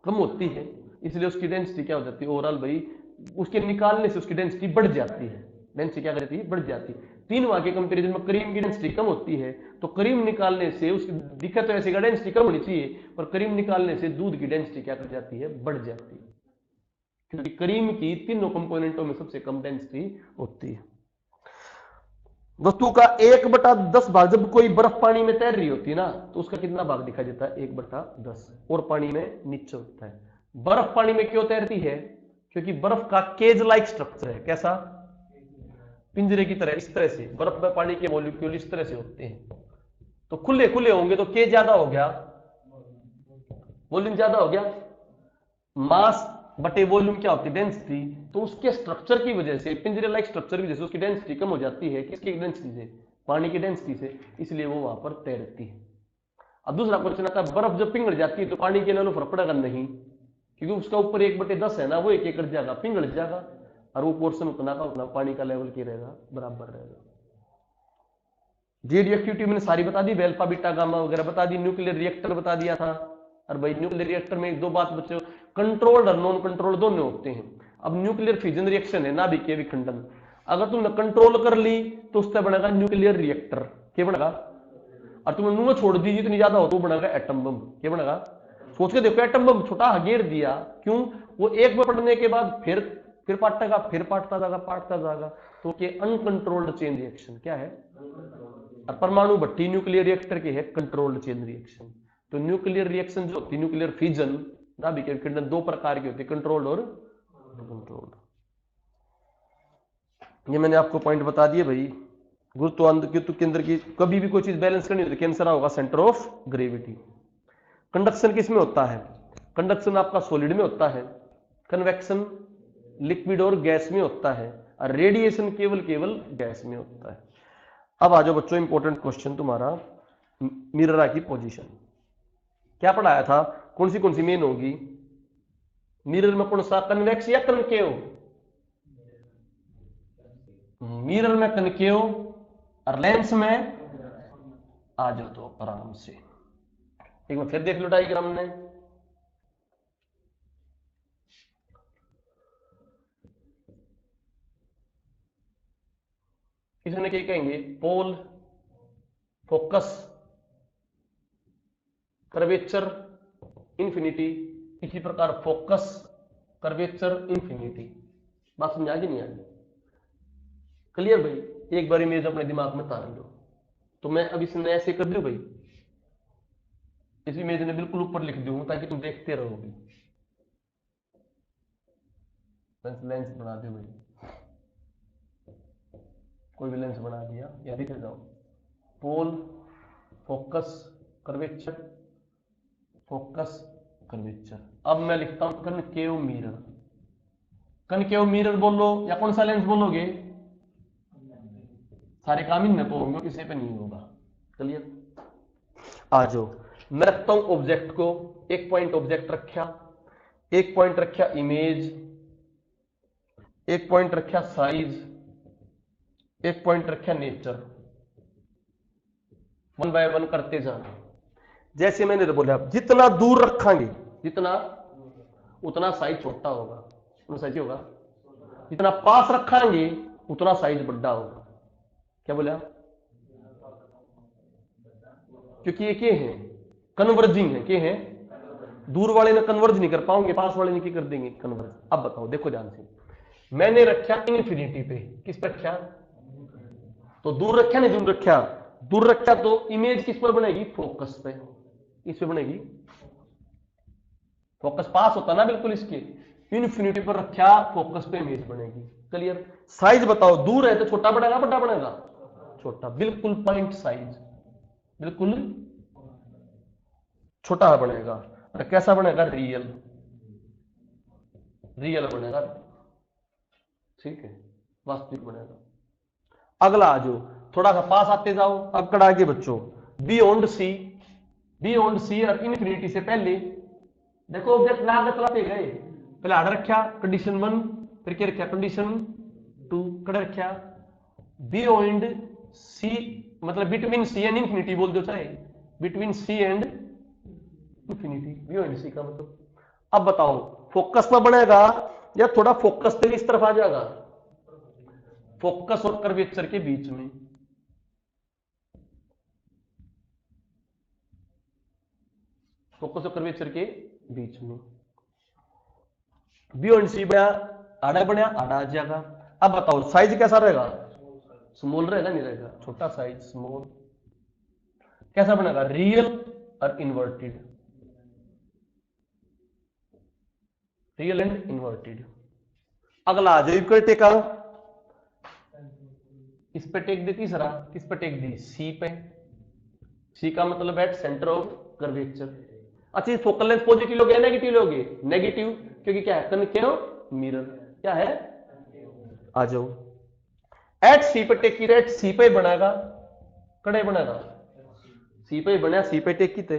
कम होती है। इसलिए उसकी डेंसिटी क्या हो जाती है ओवरऑल भाई, उसके निकालने से उसकी डेंसिटी बढ़ जाती है। डेंसिटी क्या करती है, बढ़ जाती है। तीनों के कंपैरिजन में क्रीम की डेंसिटी कम होती है, तो क्रीम निकालने से उसकी दिक्कत तो ऐसी डेंसिटी कम होनी चाहिए, पर क्रीम निकालने से दूध की डेंसिटी क्या कर जाती है, बढ़ जाती है। क्योंकि क्रीम की तीनों कंपोनेंटों में सबसे कम डेंसिटी होती है। वस्तु का 1/10 भाग जब कोई बर्फ पानी में तैर रही होती है ना, तो उसका कितना भाग दिखाई देता है, 1/10, और पानी में नीचे होता है। बर्फ पानी में क्यों तैरती है, क्योंकि बर्फ का केज लाइक स्ट्रक्चर है। कैसा, पिंजरे की तरह, इस तरह से बर्फ में पानी के मॉलिक्यूल इस तरह से होते हैं, तो खुले खुले होंगे तो केज ज्यादा हो गया, वॉल्यूम ज्यादा हो गया, मास बटे वॉल्यूम क्या होती है, डेंसिटी। तो उसके स्ट्रक्चर की वजह से, पिंजरे लाइक स्ट्रक्चर की वजह से उसकी डेंसिटी कम हो जाती है। किसकी डेंसिटी से, पानी की डेंसिटी से, इसलिए वो वहां पर तैरती है। अब दूसरा क्वेश्चन आता है, बर्फ जब पिघल जाती है तो पानी के लेवल फर्क पड़ेगा नहीं, क्योंकि उसका ऊपर 1/10 है ना, वो एक एकड़ जाएगा, पिघल जाएगा, और वो पोर्शन उतना का उतना पानी का लेवल क्या रहेगा, बराबर रहेगा। रेडियो एक्टिविटी मैंने सारी बता दी, अल्फा बीटा गामा वगैरह बता दी, न्यूक्लियर रिएक्टर बता दिया था। और भाई न्यूक्लियर रिएक्टर में 2 बात बच्चों, कंट्रोल्ड और नॉन कंट्रोल्ड दोनों होते हैं। अब न्यूक्लियर फिजन रिएक्शन है, नाभिकीय विखंडन, अगर तुमने कंट्रोल कर ली तो उससे बनेगा न्यूक्लियर रिएक्टर, क्या बनेगा। और तुमने नुआ छोड़ दी जितनी ज्यादा हो तो बनेगा एटम बम, क्या बनेगा। सोच के देखो, एटम बम छोटा घेर दिया, क्यों, वो एक बार पढ़ने के बाद फिर पाटेगा, फिर पाटता जाएगा, तो कि अनकंट्रोल्ड चेन रिएक्शन क्या है। और परमाणु भट्टी न्यूक्लियर रिएक्टर के है कंट्रोल्ड चेन रिएक्शन। तो न्यूक्लियर रिएक्शन जो होती है, न्यूक्लियर फिजन, नाभिक विखंडन, 2 प्रकार की होती है, कंट्रोल्ड और अनकंट्रोल्ड। ये मैंने आपको पॉइंट बता दिए भाई। गुरुत्वाकर्षण केंद्र की कभी भी कोई चीज बैलेंस करनी होती है, कैंसर होगा सेंटर ऑफ ग्रेविटी। कंडक्शन किसमें होता है, कंडक्शन आपका सॉलिड में होता है, कन्वेक्शन लिक्विड और गैस में होता है, और रेडिएशन केवल गैस में होता है। अब आ जाओ बच्चों, इंपॉर्टेंट क्वेश्चन तुम्हारा, मिरर की पोजीशन क्या पढ़ाया था, कौन सी मेन होगी, मिरर में कौन सा, कन्वेक्स या कनकेव। मिरर में कनकेव और लेंस में, आ जाओ तो आराम से एक बार फिर देख लो डायग्राम में। इसमें क्या कहेंगे, पोल, फोकस, कर्वेचर, इंफिनिटी। इसी प्रकार फोकस, कर्वेचर, इंफिनिटी। बात समझ आ गई नहीं आ गई? क्लियर भाई? एक बार इमेज अपने दिमाग में तार लो। तो मैं अब इसमें ऐसे कर दूं भाई, इस इमेज ने बिल्कुल ऊपर लिख दूं ताकि तुम देखते रहोगे। लेंस बना दो भाई, कोई भी लेंस बना दिया, या लिख जाओ, पोल, फोकस, कर्वेचर, फोकस, कर्वेचर। अब मैं लिखता हूं कनकेव मिरर। कनकेव मिरर बोलो या कौन सा लेंस बोलोगे? सारे काम इनमें पे होंगे, किसी पे नहीं होगा। क्लियर? आ जाओ, मैं रखता हूं ऑब्जेक्ट को, एक पॉइंट ऑब्जेक्ट रखा, एक पॉइंट रखा इमेज, एक पॉइंट रखा साइज, एक पॉइंट रखा नेचर। वन बाय वन करते जाना। जैसे मैंने बोला जितना दूर रखेंगे जितना उतना साइज छोटा होगा, उतना साइज होगा। जितना पास रखेंगे उतना साइज बड़ा होगा। क्या बोला? क्योंकि ये क्या है? कन्वर्जिंग है। क्या है? दूर वाले ने कन्वर्ज नहीं कर पाओगे, पास वाले ने क्या कर देंगे? कन्वर्ज। अब बताओ, देखो ध्यान से, मैंने रखा इन्फिनिटी पे, किस पे रखा? तो दूर रखा नहीं, दूर रखा, दूर रखा तो इमेज किस पर बनेगी? फोकस पे। इस पे बनेगी फोकस, पास होता ना बिल्कुल इसके, इन्फिनिटी पर रखा, फोकस पे इमेज बनेगी। क्लियर? साइज बताओ, दूर है तो छोटा बनेगा बड़ा बनेगा? छोटा। बिल्कुल पॉइंट साइज बिल्कुल छोटा बनेगा। और कैसा बनेगा? रियल। रियल बनेगा, ठीक है, वास्तविक बनेगा। अगला आ जाओ, थोड़ा सा पास आते जाओ। अब कड़ा के बच्चों, बियॉन्ड सी, बियॉन्ड सी और इन्फिनिटी से पहले देखो ऑब्जेक्ट में आगे चलाते गए। पहले आड़ रखा कंडीशन 1, फिर क्या रखा? कंडीशन 2। कड़ा रखा बियॉन्ड सी, मतलब बिटवीन सी एंड इन्फिनिटी बोल दो, चाहे between C and infinity, beyond C का मतलब। अब बताओ फोकस में बनेगा या थोड़ा फोकस से इस तरफ आ जाएगा? फोकस और कर्वेचर के बीच में। फोकस और कर्वेचर के बीच में। बियॉन्ड सी बना, आड़ा आ जाएगा। अब बताओ साइज कैसा रहेगा? स्मॉल रहेगा नहीं रहेगा? छोटा साइज, स्मॉल। कैसा बनेगा? रियल और इन्वर्टेड। Real and inverted. अगला आ जाओ इक्वल टेक का, इस पे टेक दे तीसरा, किस पे टेक दी? सी पे। सी का मतलब एट सेंटर ऑफ कर्वेचर। अच्छा, फोकल लेंथ पॉजिटिव लोगे या नेगेटिव लोगे? नेगेटिव, क्योंकि क्या है? Concave mirror. क्या है? आ जाओ, एट सी पे टेक की, एट सी पे बनाएगा, कड़े बनाएगा सी पे बना, सी पे टेक की थे।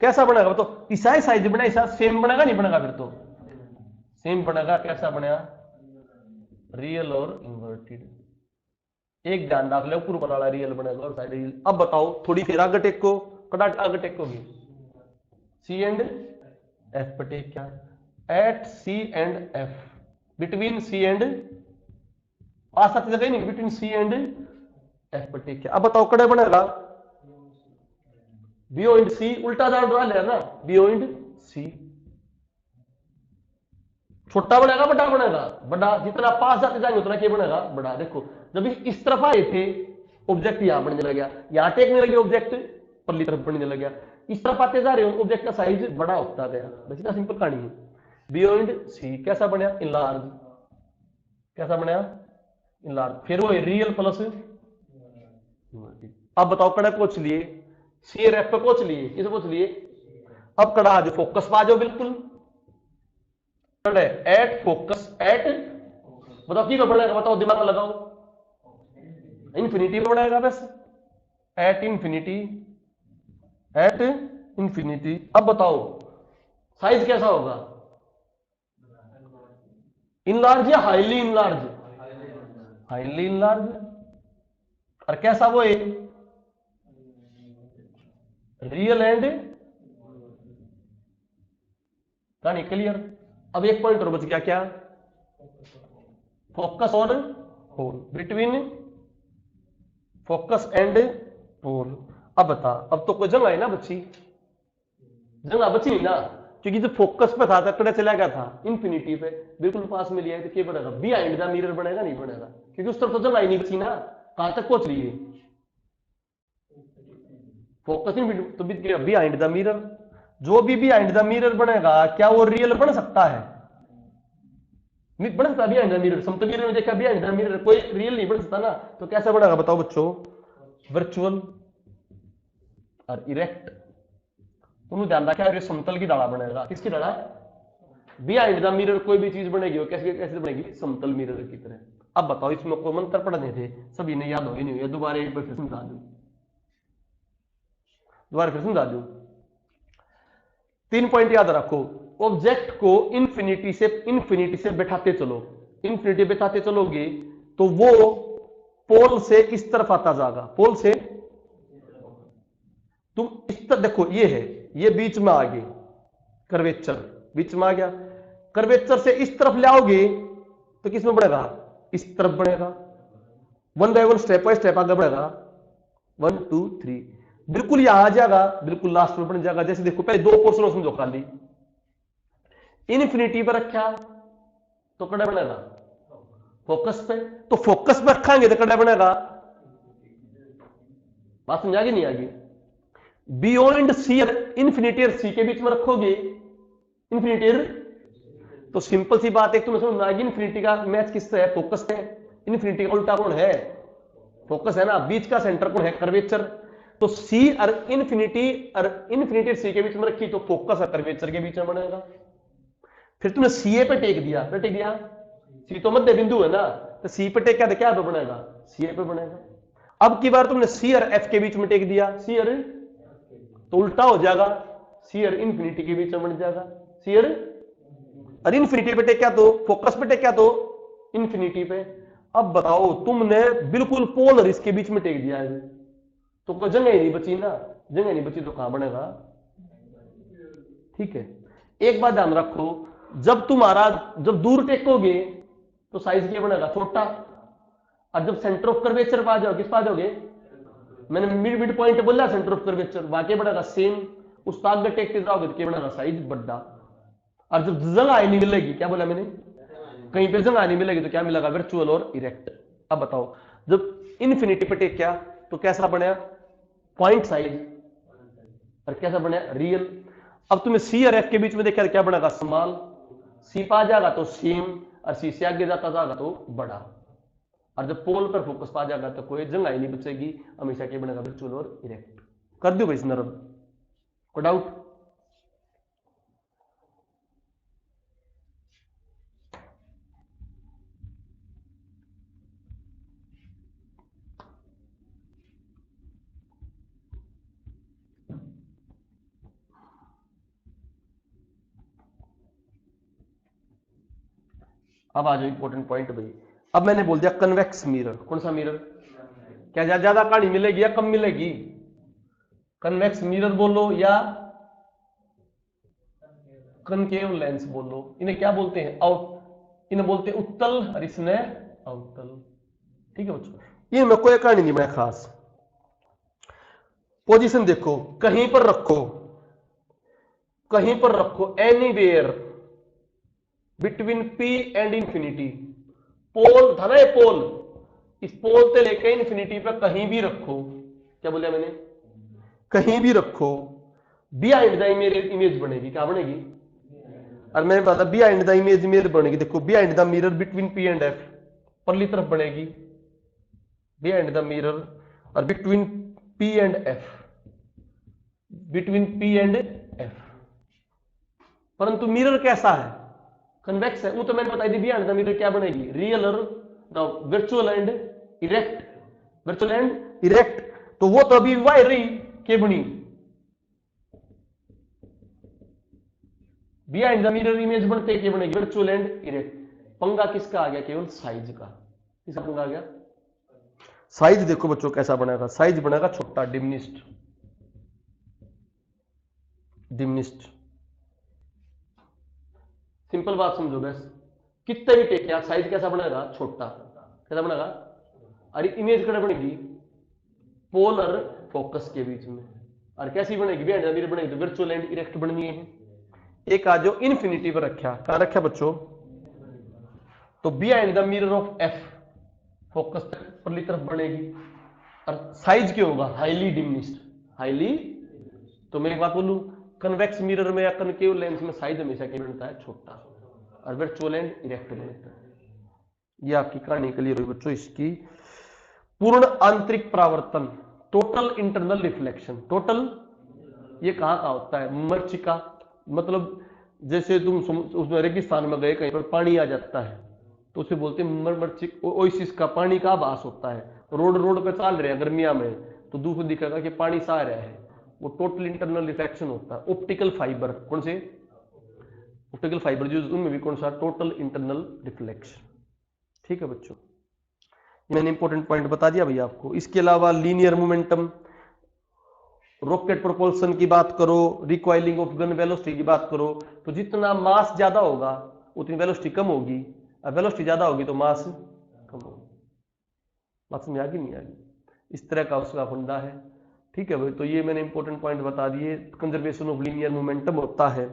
कैसा बनेगा? तो ऐसा ही साइज बना, ऐसा सेम बनेगा नहीं बनेगा? फिर तो सेम बनेगा। कैसा बनेगा? रियल और इन्वर्टेड। एक ध्यान रख लो, ऊपर वाला रियल बनेगा और साइड रियल। अब बताओ थोड़ी फिर आगे टेक को, कड़ा आगे टेक होगी सी एंड एफ पे टेक। क्या? At C and F, between C and, पास आती जगह नहीं, बिटवीन सी एंड एफ पे टेक। क्या? अब बताओ कड़े बनेगा? बियॉन्ड सी, उल्टा दाल डाल है ना, बियॉन्ड सी। छोटा बनेगा बड़ा बनेगा? बड़ा। जितना पास जाते जाएंगे उतना क्या बनेगा? बड़ा। देखो जब इस तरफ आए थे ऑब्जेक्ट यहां बढ़ने लग गया, यहां टेकने लगे ऑब्जेक्ट परली तरफ बढ़ने लग गया। इस तरफ आते जा रहे हो ऑब्जेक्ट का साइज बड़ा होता गया। बस इतना सिंपल कहानी है। बियॉन्ड सी कैसा बना? इनलार्ज। कैसा बना? इनलार्ज। फिर वो रियल प्लस। अब बताओ कड़ा पहुंच लिए, सी और एफ पे पहुंच लिए, किसे पहुंच लिए? अब कड़ा आज फोकस में आ जाओ बिल्कुल। कड़े एट फोकस, एट बताओ की बढ़ेगा? बताओ दिमाग लगाओ। इन्फिनिटी पे बढ़ाएगा बस, एट इन्फिनिटी, एट इन्फिनिटी। अब बताओ साइज कैसा होगा? इनलार्ज या हाईली इनलार्ज? Highly enlarge. और कैसा वो है? रियल एंड, कहानी क्लियर। अब एक पॉइंट और बच गया, क्या? फोकस और hole, between focus and hole. अब बता, अब तो कोई जगह है ना बच्ची? जगह बची नहीं ना, क्योंकि जो फोकस पे था तकड़े चला गया था इन्फिनिटी पे, बिल्कुल पास में लिया है तो क्या बनेगा? बिहाइंड द मिरर बनेगा नहीं बनेगा? क्योंकि उस तरफ तो जगह ही नहीं बची ना। कहां तक पहुंच रही है? फोकस इन तो बिहाइंड द मिरर। जो भी बिहाइंड द मिरर बनेगा क्या वो रियल बन सकता है? नहीं बन सकता बिहाइंड द मिरर। समतल मिरर में देखा बिहाइंड द मिरर कोई रियल नहीं बन सकता ना। तो कैसा बनेगा बताओ बच्चों? वर्चुअल और इरेक्ट। उन्होंने ध्यान रखा है समतल की डाला बनेगा। किसकी डाला? बिहाइंड द मिरर कोई भी चीज बनेगी वो कैसे कैसे बनेगी? समतल मिरर की तरह। अब बताओ इसमें कोई मंत्र पढ़ने थे, सभी ने याद हो गए नहीं हुए? दोबारा एक बार फिर समझा दूं, दोबारा फिर समझा दूं। 3 पॉइंट याद रखो। ऑब्जेक्ट को इन्फिनिटी से बैठाते चलो, इन्फिनिटी बैठाते चलोगे तो वो पोल से इस तरफ आता जाएगा, पोल से तुम इस तरफ देखो, ये है, ये बीच में आ गई कर्वेचर, बीच में आ गया। कर्वेचर से इस तरफ लाओगे तो किस में बढ़ेगा? इस तरफ बढ़ेगा। 1 बाय 1 स्टेप बाय स्टेप आगे बढ़ेगा। 1 2 3 बिल्कुल यहां आ जाएगा, बिल्कुल लास्ट में बन जाएगा। जैसे देखो पहले 2 पोर्शन समझो खाली, इन्फिनिटी पर रखा तो कड़ा बनेगा फोकस पे, तो फोकस पे रखेंगे तो कड़ा बनेगा। बात समझ आ गई नहीं आ गई? बियॉन्ड सी, इन्फिनिटी और सी के बीच में रखोगे इन्फिनिटी, तो सिंपल सी बात है तुम्हें समझ आ गई। इन्फिनिटी का मैच किससे है? फोकस से। इन्फिनिटी का उल्टा कौन है? फोकस है ना। बीच का सेंटर कौन है? कर्वेचर। तो सी और इन्फिनिटी सी के बीच में रखी तो फोकस और कर्वेचर के बीच में बनेगा। फिर तुमने सी पे टेक दिया, पे टेक दिया, सी तो मध्य बिंदु है ना, तो सी पे टेक क्या क्या पे बनेगा? सी पे बनेगा। अब की बार तुमने सी और एफ के बीच में टेक दिया, सी और, तो उल्टा हो जाएगा, सी और इन्फिनिटी के बीच में बन जाएगा। सी और इन्फिनिटी पे टेक क्या तो फोकस पे टेक क्या तो इन्फिनिटी पे। अब बताओ तुमने बिल्कुल पोलर इसके बीच में टेक दिया है तो कोई जगह ही नहीं बची ना, जगह नहीं बची तो कहां बनेगा? ठीक है। एक बात ध्यान रखो, जब दूर टेकोगे तो साइज क्या बनेगा? छोटा। और जब सेंटर ऑफ कर्वेचर पा जाओगे, किस पा जाओगे? मैंने मिड पॉइंट बोला सेंटर ऑफ कर्वेचर, वाकई बनेगा सेम। उस ताक में टेकते जाओगे तो क्या बनेगा? साइज बड़ा। और जब जगह नहीं मिलेगी, क्या बोला मैंने? कहीं पे जगह नहीं मिलेगी तो क्या मिलेगा? वर्चुअल और इरेक्ट। अब बताओ जब इन्फिनिटी पे टेक किया तो कैसा बना? Point size. और कैसा बना? रियल। अब तुम्हें सी और एफ के बीच में देखा क्या बनेगा? स्मॉल। सी पा जाएगा तो सेम, और सी से आगे जाता जाएगा तो बड़ा। और जब पोल पर फोकस पा जाएगा तो कोई जगह ही नहीं बचेगी, हमेशा क्या बनेगा? वर्चुअल और इरेक्ट। कर दो भाई इस नरम को डाउट? अब आ जाओ इंपॉर्टेंट पॉइंट भाई। अब मैंने बोल दिया कन्वेक्स मिरर। कौन सा मिरर? क्या ज्यादा कहानी मिलेगी या कम मिलेगी? कन्वेक्स मिरर बोलो या कनकेव लेंस बोलो। इन्हें क्या बोलते हैं? इन्हें बोलते हैं उत्तल और इसने अवतल। ठीक है बच्चों, ये में कोई कहानी नहीं बनाया खास। पोजीशन देखो, कहीं पर रखो, कहीं पर रखो, anywhere between P and infinity. Pole था ना ये पोल, इस पोल से लेकर इंफिनिटी पर कहीं भी रखो। क्या बोला मैंने? कहीं भी रखो, बिहाइंड द इमेज बनेगी। क्या बनेगी? और मैंने बताया बिहाइंड द इमेज मिरर बनेगी। देखो behind the mirror between P and F परली तरफ बनेगी, बिहाइंड द मिरर और between P and F, between P and F। परंतु मिरर कैसा है? कन्वेक्स है। वो तो मैंने बताई थी बिहाइंड द मिरर क्या बनेगी? रियल और virtual and erect. Virtual and erect, तो वो तो अभी वाई रही के बनी। बिहाइंड द मिरर इमेज बनते के बनेगी वर्चुअल एंड इरेक्ट। पंगा किसका आ गया? केवल साइज का। किसका पंगा आ गया? साइज देखो बच्चों कैसा बनेगा? साइज बनेगा छोटा, डिमिनिस्ड। डिमिनिस्ड। सिंपल बात समझो बस, कितने भी टेक किया साइज कैसा बनेगा? छोटा। कैसा बनेगा? अरे इमेज कैसे बनेगी? पोलर फोकस के बीच में। और कैसी बनेगी? बिहाइंड द मिरर बनेगी तो वर्चुअल एंड इरेक्ट बननी है। एक आज जो इन्फिनिटी पर रखा, कहां रखा बच्चों? तो behind the mirror of F focus परली तरफ बनेगी। और साइज क्यों होगा? Highly diminished. हाईली, तो मैं एक बात बोलूं, कन्वेक्स मिरर में या कनकेव लेंस में साइज हमेशा क्या बनता है? छोटा। और वर्चुअल एंड इरेक्ट बनता है। ये आपकी कहानी क्लियर हुई बच्चों। इसकी पूर्ण आंतरिक परावर्तन, टोटल इंटरनल रिफ्लेक्शन, टोटल ये कहाँ का होता है? मरचिका, मतलब जैसे तुम उसमें रेगिस्तान में गए, कहीं पर पानी आ जाता है तो उसे बोलते हैं मरचिक ओएसिस का पानी का आभास होता है। रोड पे चल रहे हैं गर्मिया में तो दूर दिखेगा कि पानी सा आ रहा है, वो टोटल इंटरनल रिफ्लेक्शन होता है। ऑप्टिकल फाइबर, कौन से ऑप्टिकल फाइबर जो उनमें भी कौन सा? Total internal reflection. ठीक है बच्चों, मैंने इंपॉर्टेंट पॉइंट बता दिया भैया आपको। इसके अलावा लीनियर मोमेंटम, रॉकेट प्रोपल्सन की बात करो, रिकॉइलिंग ऑफ गन वेलोसिटी की बात करो, तो जितना मास ज्यादा होगा उतनी वेलोसिटी कम होगी, और वेलोसिटी ज्यादा होगी तो मास कम होगी। बात समझ आ गई नहीं आ गई? इस तरह का उसका फंडा है। ठीक है भाई, तो ये मैंने इंपॉर्टेंट पॉइंट बता दिए। कंजर्वेशन ऑफ लीनियर मोमेंटम होता है।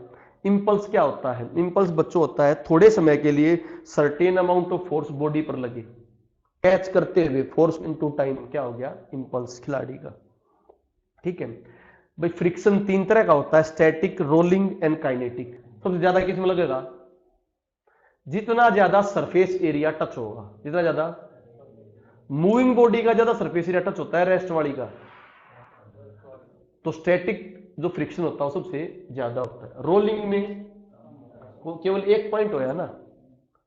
इंपल्स क्या होता है? इंपल्स बच्चों होता है थोड़े समय के लिए certain amount of force body पर लगे, कैच करते हुए फोर्स इनटू टाइम, क्या हो गया? इंपल्स खिलाड़ी का। ठीक है भाई, फ्रिक्शन तीन तरह का होता है, स्टैटिक, रोलिंग एंड काइनेटिक। सबसे ज्यादा किस में लगेगा? जितना ज्यादा सरफेस एरिया टच होगा, जितना ज्यादा मूविंग बॉडी का ज्यादा सरफेस एरिया टच होता है रेस्ट वाली का, तो स्टैटिक जो फ्रिक्शन होता है सबसे ज्यादा होता है। रोलिंग में केवल एक पॉइंट होया ना,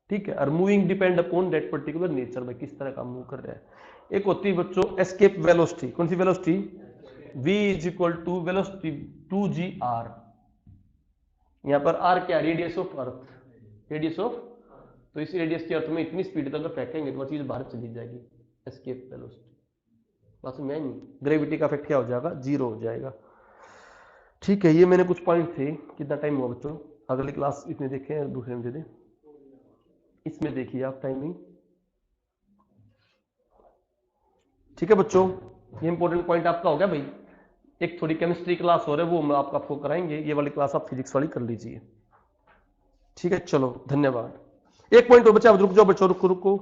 ठीक है, और moving depend upon that particular nature में, किस तरह का मूव कर रहा है। एक होती है बच्चों एस्केप वेलोसिटी। कौन सी velocity? v is equal to velocity 2gr। यहां पर r क्या? Radius of earth, radius of, तो इस रेडियस के अर्थ में इतनी स्पीड तक फेंकेंगे तो वह चीज बाहर चली जाएगी, एस्केप वेलोसिटी। बस मैं नहीं, ग्रेविटी का इफेक्ट क्या हो जाएगा? जीरो हो जाएगा। ठीक है, ये मैंने कुछ पॉइंट थे। कितना टाइम हुआ बच्चों? अगली क्लास इसमें देखें, दूसरे में दे दें। इसमें देखिए आप टाइमिंग। ठीक है बच्चों, ये इंपॉर्टेंट पॉइंट आपका हो गया भाई। एक थोड़ी केमिस्ट्री क्लास हो रही है, वो हम आपको कराएंगे। ये वाली क्लास आप फिजिक्स वाली कर लीजिए। ठीक है, चलो धन्यवाद। एक पॉइंट और बचा, रुक जाओ बच्चों, रुको रुको,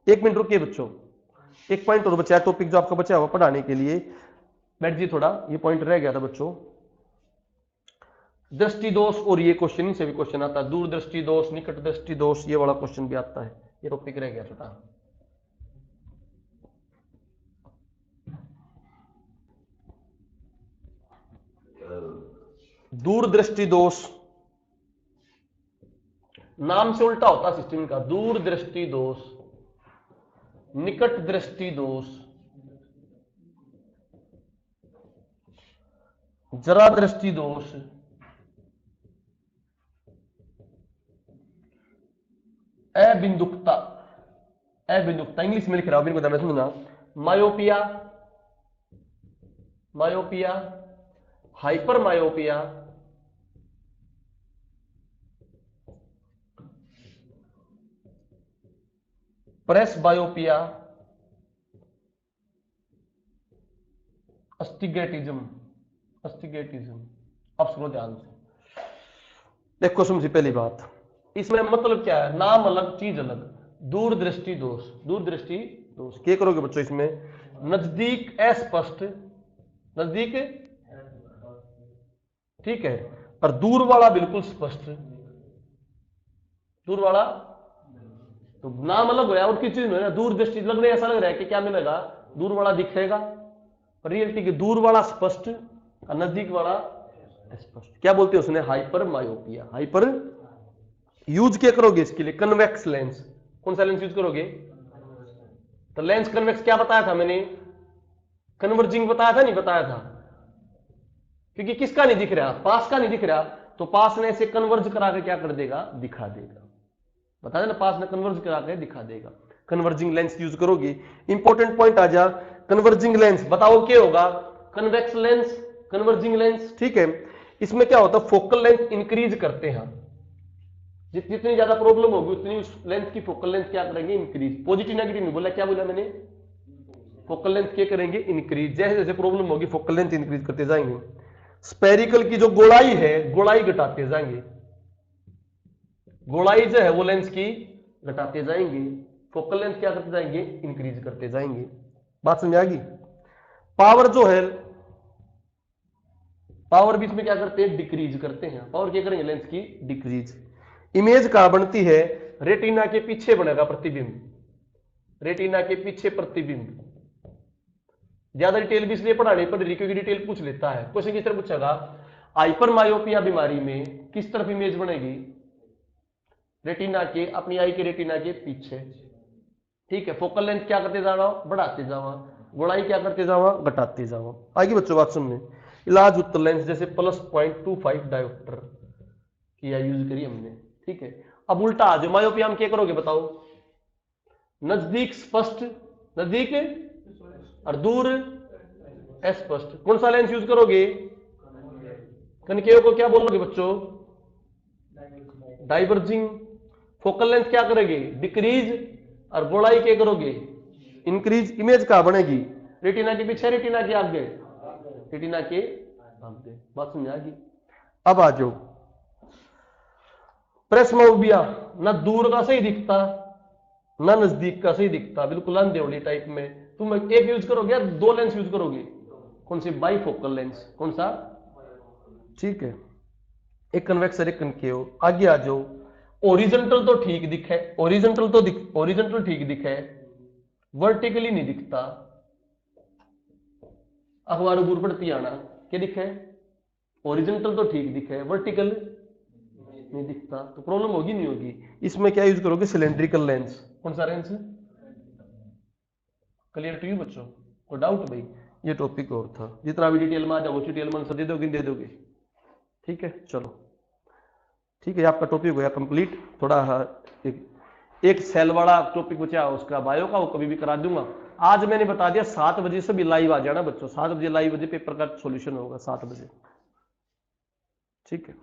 एक मिनट रुकिए बच्चों। एक पॉइंट और बचा, टॉपिक जो आपका बचा हुआ पढ़ाने के लिए। बैठ जी थोड़ा, ये पॉइंट रह गया था बच्चों, दृष्टि दोष। और ये क्वेश्चन से भी क्वेश्चन आता है, दूरदृष्टि दोष, निकट दृष्टि दोष, ये वाला क्वेश्चन भी आता है। ये टॉपिक रह गया छोटा। दूरदृष्टि दोष नाम से उल्टा होता सिस्टम का। दूरदृष्टि दोष, निकट दृष्टि दोष, जरा दृष्टि दोष, अबिंदुकता। अबिंदुकता इंग्लिश में लिख रहा हूं, बिल्कुल मैं सुनना। Myopia, myopia, hyper myopia, presbyopia, astigmatism. Astigmatism. अब सुनो ध्यान से, देखो सबसे पहली बात, इसमें मतलब क्या है? नाम अलग चीज अलग। दूरदृष्टि दोष, दूरदृष्टि दोष क्या करोगे बच्चों? इसमें नजदीक अस्पष्ट, नजदीक ठीक है, और दूर वाला बिल्कुल स्पष्ट। दूर वाला तो नाम अलग होया, और किस चीज में ना दूरदृष्टि लगने ऐसा लग रहा है कि क्या मिलेगा? दूर वाला दिखेगा, पर रियलिटी के दूर वाला स्पष्ट और नजदीक वाला स्पष्ट। क्या बोलते हैं उसने? Hyper myopia. हाइपर यूज क्या करोगे इसके लिए? Convex lens. कौन सा लेंस यूज करोगे? तो लेंस कन्वेक्स क्या बताया था मैंने? कन्वर्जिंग बताया था, नहीं बताया था? क्योंकि किसका नहीं दिख रहा? पास का नहीं दिख रहा, तो पास ने इसे कन्वर्ज करा के क्या कर देगा? दिखा देगा। बता देना, पास ने कन्वर्ज करा के दिखा देगा। कन्वर्जिंग लेंस यूज करोगे। इंपॉर्टेंट पॉइंट आ जा, कन्वर्जिंग लेंस बताओ क्या होगा? Convex lens, converging lens. ठीक है, इसमें क्या होता है? फोकल लेंथ इंक्रीज करते हैं। जितनी ज्यादा प्रॉब्लम होगी उतनी उस लेंथ की फोकल लेंथ क्या करेंगे? इंक्रीज। पॉजिटिव नेगेटिव नहीं बोला, क्या बोला मैंने? फोकल लेंथ क्या करेंगे? इंक्रीज। जैसे जैसे प्रॉब्लम होगी फोकल लेंथ इंक्रीज करते जाएंगे। स्पेरिकल की जो गोलाई है, गोलाई घटाते जाएंगे। गोलाई जो है वो लेंस की घटाते जाएंगे, फोकल लेंथ क्या करते जाएंगे? इंक्रीज करते जाएंगे। बात समझ आ गई? पावर जो है, पावर भी इसमें क्या करते हैं? डिक्रीज करते हैं। पावर क्या करेंगे? लेंस की डिक्रीज। इमेज कहां बनती है? रेटिना के पीछे बनेगा प्रतिबिंब, रेटिना के पीछे प्रतिबिंब। ज्यादा डिटेल भी इसलिए पढ़ानी पड़ रही क्योंकि डिटेल पूछ लेता है। क्वेश्चन किस तरह पूछेगा, हाइपर मायोपिया बीमारी में किस तरफ इमेज बनेगी, रेटिना के, अपनी आई के रेटिना के पीछे। ठीक है, फोकल लेंथ क्या करते जावा, बढ़ाते जावा, गुणाई क्या करते जावा, घटाते जावा। आगे बच्चों बात सुनने, इलाज उत्तर लेंस जैसे +0.25 डायोप्टर किया यूज करी हमने। ठीक है, अब उल्टा आ जाओ, मायोपिया में क्या करोगे बताओ, नजदीक स्पष्ट, नजदीक और दूर अस्पष्ट, कौन सा लेंस यूज करोगे, कनकेव को क्या बोलोगे बच्चों, डाइवर्जिंग। फोकल लेंथ क्या करेगी, डिक्रीज, और बोलाई क्या करोगे, इंक्रीज। इमेज कहां बनेगी, रेटिना के पीछे, रेटिना के आगे, रेटिना के आगे। बात समझ आ गई। अब आ जाओ, प्रेस्माउबिया, ना दूर का सही दिखता ना नजदीक का सही दिखता, बिल्कुल अंधेवली टाइप में। तुम एक यूज करोगे या दो लेंस यूज करोगे, कौन सी, बाईफोकल लेंस, कौन सा। ठीक है, एक कन्वेक्स और एक कनकेव। आगे आ जाओ, ओरिजेंटल तो ठीक दिखे, ओरिजेंटल तो ओरिजेंटल ठीक दिखे, वर्टिकली नहीं दिखता। अखबार ऊपर पड़ती आना, क्या दिखे, ओरिजेंटल तो ठीक दिखे, वर्टिकल नहीं दिखता, तो प्रॉब्लम होगी नहीं होगी। इसमें क्या यूज करोगे, सिलेंड्रिकल लेंस, कौन सा लेंस। क्लियर टू यू बच्चों, कोई डाउट भाई। ये टॉपिक और था, जितना भी डिटेल में आ जाओ डिटेल में आंसर दे दोगे, दे दोगे। ठीक है, चलो ठीक है, आपका टॉपिक हो गया कंप्लीट। थोड़ा एक सेल वाला टॉपिक बचा उसका बायो का, वो कभी भी करा दूंगा। आज मैंने बता दिया 7 बजे से भी लाइव आ जाना बच्चों, 7 बजे लाइव बजे पेपर का सॉल्यूशन होगा 7 बजे। ठीक है।